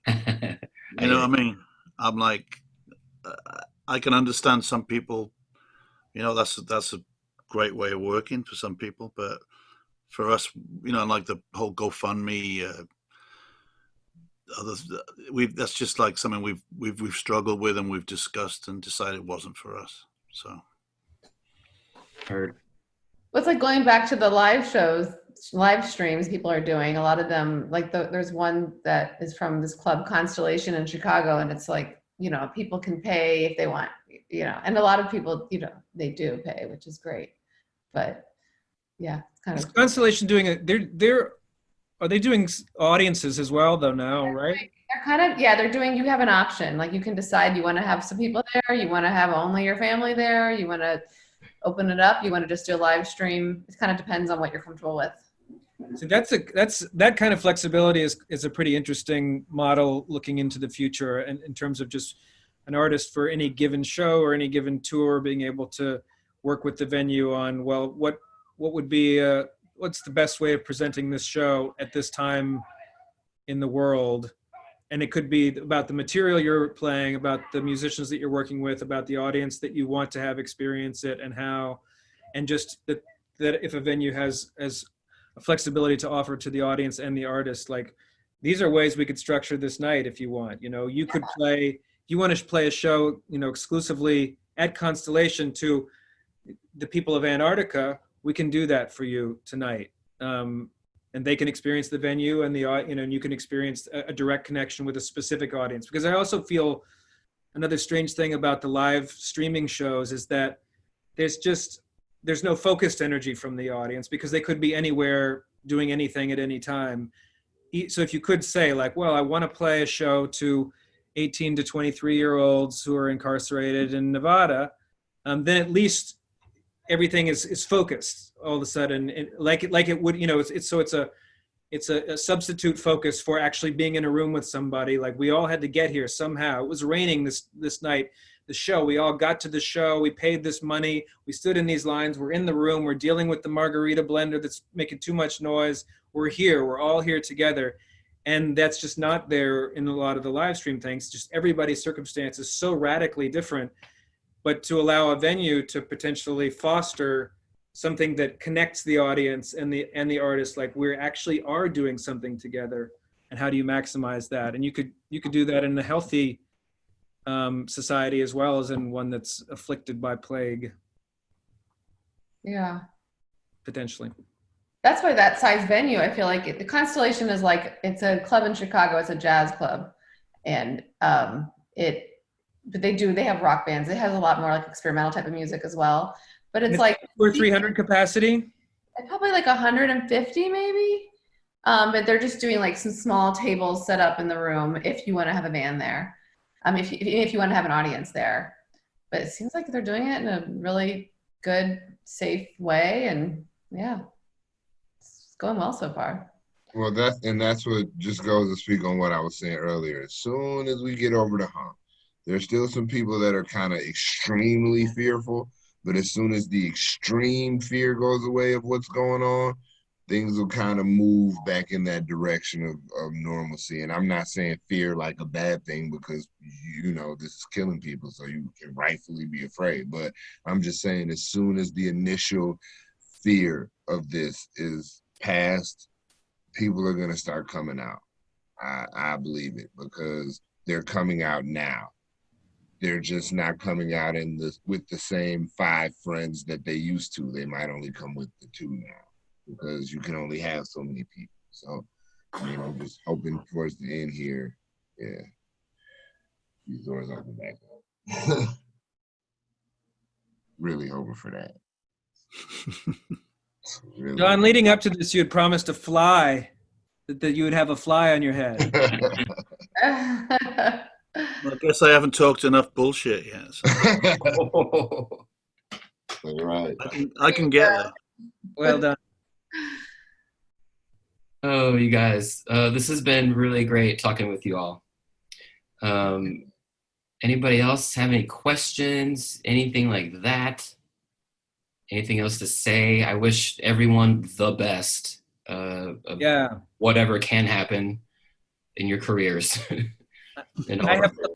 You know what I mean? I'm like, I can understand some people, that's a great way of working for some people, but for us, like the whole GoFundMe, that's just like something we've struggled with and we've discussed and decided it wasn't for us. So. Heard. It's like going back to the live shows, live streams people are doing. A lot of them, like there's one that is from this club Constellation in Chicago, and it's like, people can pay if they want, and a lot of people, they do pay, which is great. But yeah, it's kind of Constellation doing it. Are they doing audiences as well though now, right? They're kind of, they're doing, you have an option. Like you can decide you want to have some people there, you want to have only your family there, you want to open it up, you want to just do a live stream. It kind of depends on what you're comfortable with. So that kind of flexibility is a pretty interesting model looking into the future, and in terms of just an artist for any given show or any given tour being able to work with the venue on, well, what would be what's the best way of presenting this show at this time in the world. And it could be about the material you're playing, about the musicians that you're working with, about the audience that you want to have experience it, and how, and just that if a venue has a flexibility to offer to the audience and the artist, like these are ways we could structure this night if you want. You could play, if you want to play a show, exclusively at Constellation to the people of Antarctica, we can do that for you tonight. And they can experience the venue and and you can experience a direct connection with a specific audience. Because I also feel another strange thing about the live streaming shows is that there's no focused energy from the audience, because they could be anywhere doing anything at any time. So if you could say like, well, I want to play a show to 18 to 23-year-olds who are incarcerated in Nevada, then at least everything is focused all of a sudden, like it would, it's a substitute focus for actually being in a room with somebody. Like we all had to get here somehow. It was raining this night. The show, we all got to the show. We paid this money. We stood in these lines. We're in the room. We're dealing with the margarita blender that's making too much noise. We're here. We're all here together. And that's just not there in a lot of the live stream things. Just everybody's circumstance is so radically different. But to allow a venue to potentially foster something that connects the audience and the artist, like we actually are doing something together, and how do you maximize that? And you could do that in a healthy society as well as in one that's afflicted by plague. Yeah. Potentially. That's why that size venue, I feel like the Constellation is like, it's a club in Chicago. It's a jazz club. And but they have rock bands. It has a lot more like experimental type of music as well. But it's like 200 or 300 capacity. Probably like 150 maybe. But they're just doing like some small tables set up in the room if you want to have a band there. If you want to have an audience there. But it seems like they're doing it in a really good, safe way. And yeah, it's going well so far. Well, that's what just goes to speak on what I was saying earlier. As soon as we get over the hump, there's still some people that are kind of extremely fearful, but as soon as the extreme fear goes away of what's going on, things will kind of move back in that direction of normalcy. And I'm not saying fear like a bad thing, because, this is killing people, so you can rightfully be afraid. But I'm just saying, as soon as the initial fear of this is past, people are going to start coming out. I believe it, because they're coming out now. They're just not coming out with the same 5 friends that they used to. They might only come with the 2 now, because you can only have so many people. So, I'm just hoping towards the end here, yeah, these doors open back up. Really hoping for that. Really. John, leading up to this, you had promised a fly, that you would have a fly on your head. Well, I guess I haven't talked enough bullshit yet. So. All right. I can get there. Well done. Oh, you guys, this has been really great talking with you all. Anybody else have any questions? Anything like that? Anything else to say? I wish everyone the best of whatever can happen in your careers.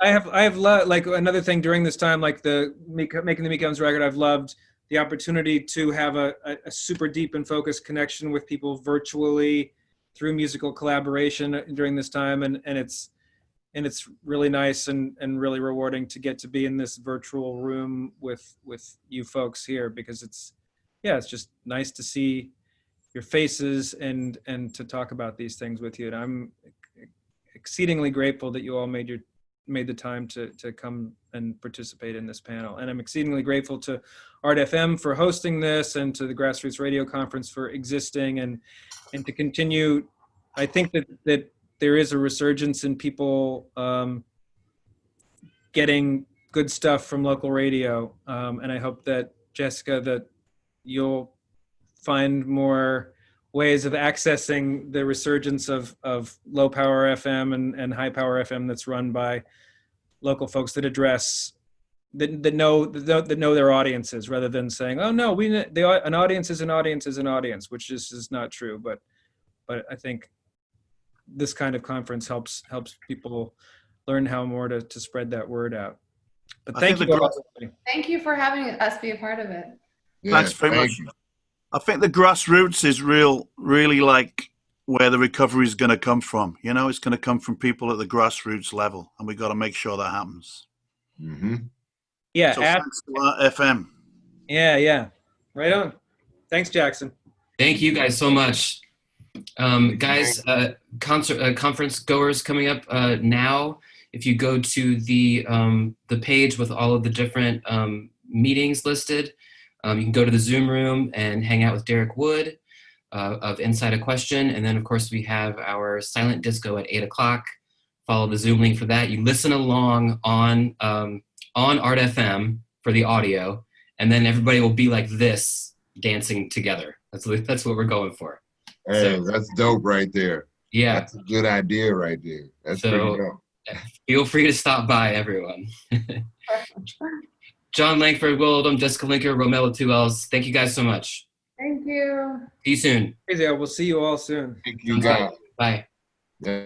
I have loved, like, another thing during this time, like making the Mekons record, I've loved the opportunity to have a super deep and focused connection with people virtually through musical collaboration during this time. And it's really nice and really rewarding to get to be in this virtual room with you folks here, because it's just nice to see your faces and to talk about these things with you. And I'm exceedingly grateful that you all made the time to come and participate in this panel. And I'm exceedingly grateful to Art FM for hosting this, and to the Grassroots Radio Conference for existing and to continue. I think that there is a resurgence in people getting good stuff from local radio. And I hope that, Jessica, that you'll find more ways of accessing the resurgence of low power FM and high power FM that's run by local folks that know their audiences, rather than saying, oh no, an audience is an audience is an audience, which is not true. But I think this kind of conference helps people learn how more to spread that word out. But thank you all. Thank you for having us be a part of it. Yeah, thanks very much. I think the grassroots is really like where the recovery is going to come from. It's going to come from people at the grassroots level, and we've got to make sure that happens. Mm-hmm. Yeah. So thanks to FM. Yeah. Right on. Thanks, Jackson. Thank you guys so much. Guys, conference goers coming up now. If you go to the page with all of the different meetings listed, you can go to the Zoom room and hang out with Derek Wood of Inside a Question. And then, of course, we have our silent disco at 8 o'clock. Follow the Zoom link for that. You listen along on Art FM for the audio, and then everybody will be like this, dancing together. That's what we're going for. Hey, that's dope right there. Yeah. That's a good idea right there. That's pretty dope. Feel free to stop by, everyone. John Langford, Will Oldham, Jessica Linker, Romelo 2Ls. Thank you guys so much. Thank you. See you soon. Crazy. We'll see you all soon. Thank you, Sounds guys. good. Bye. Yeah.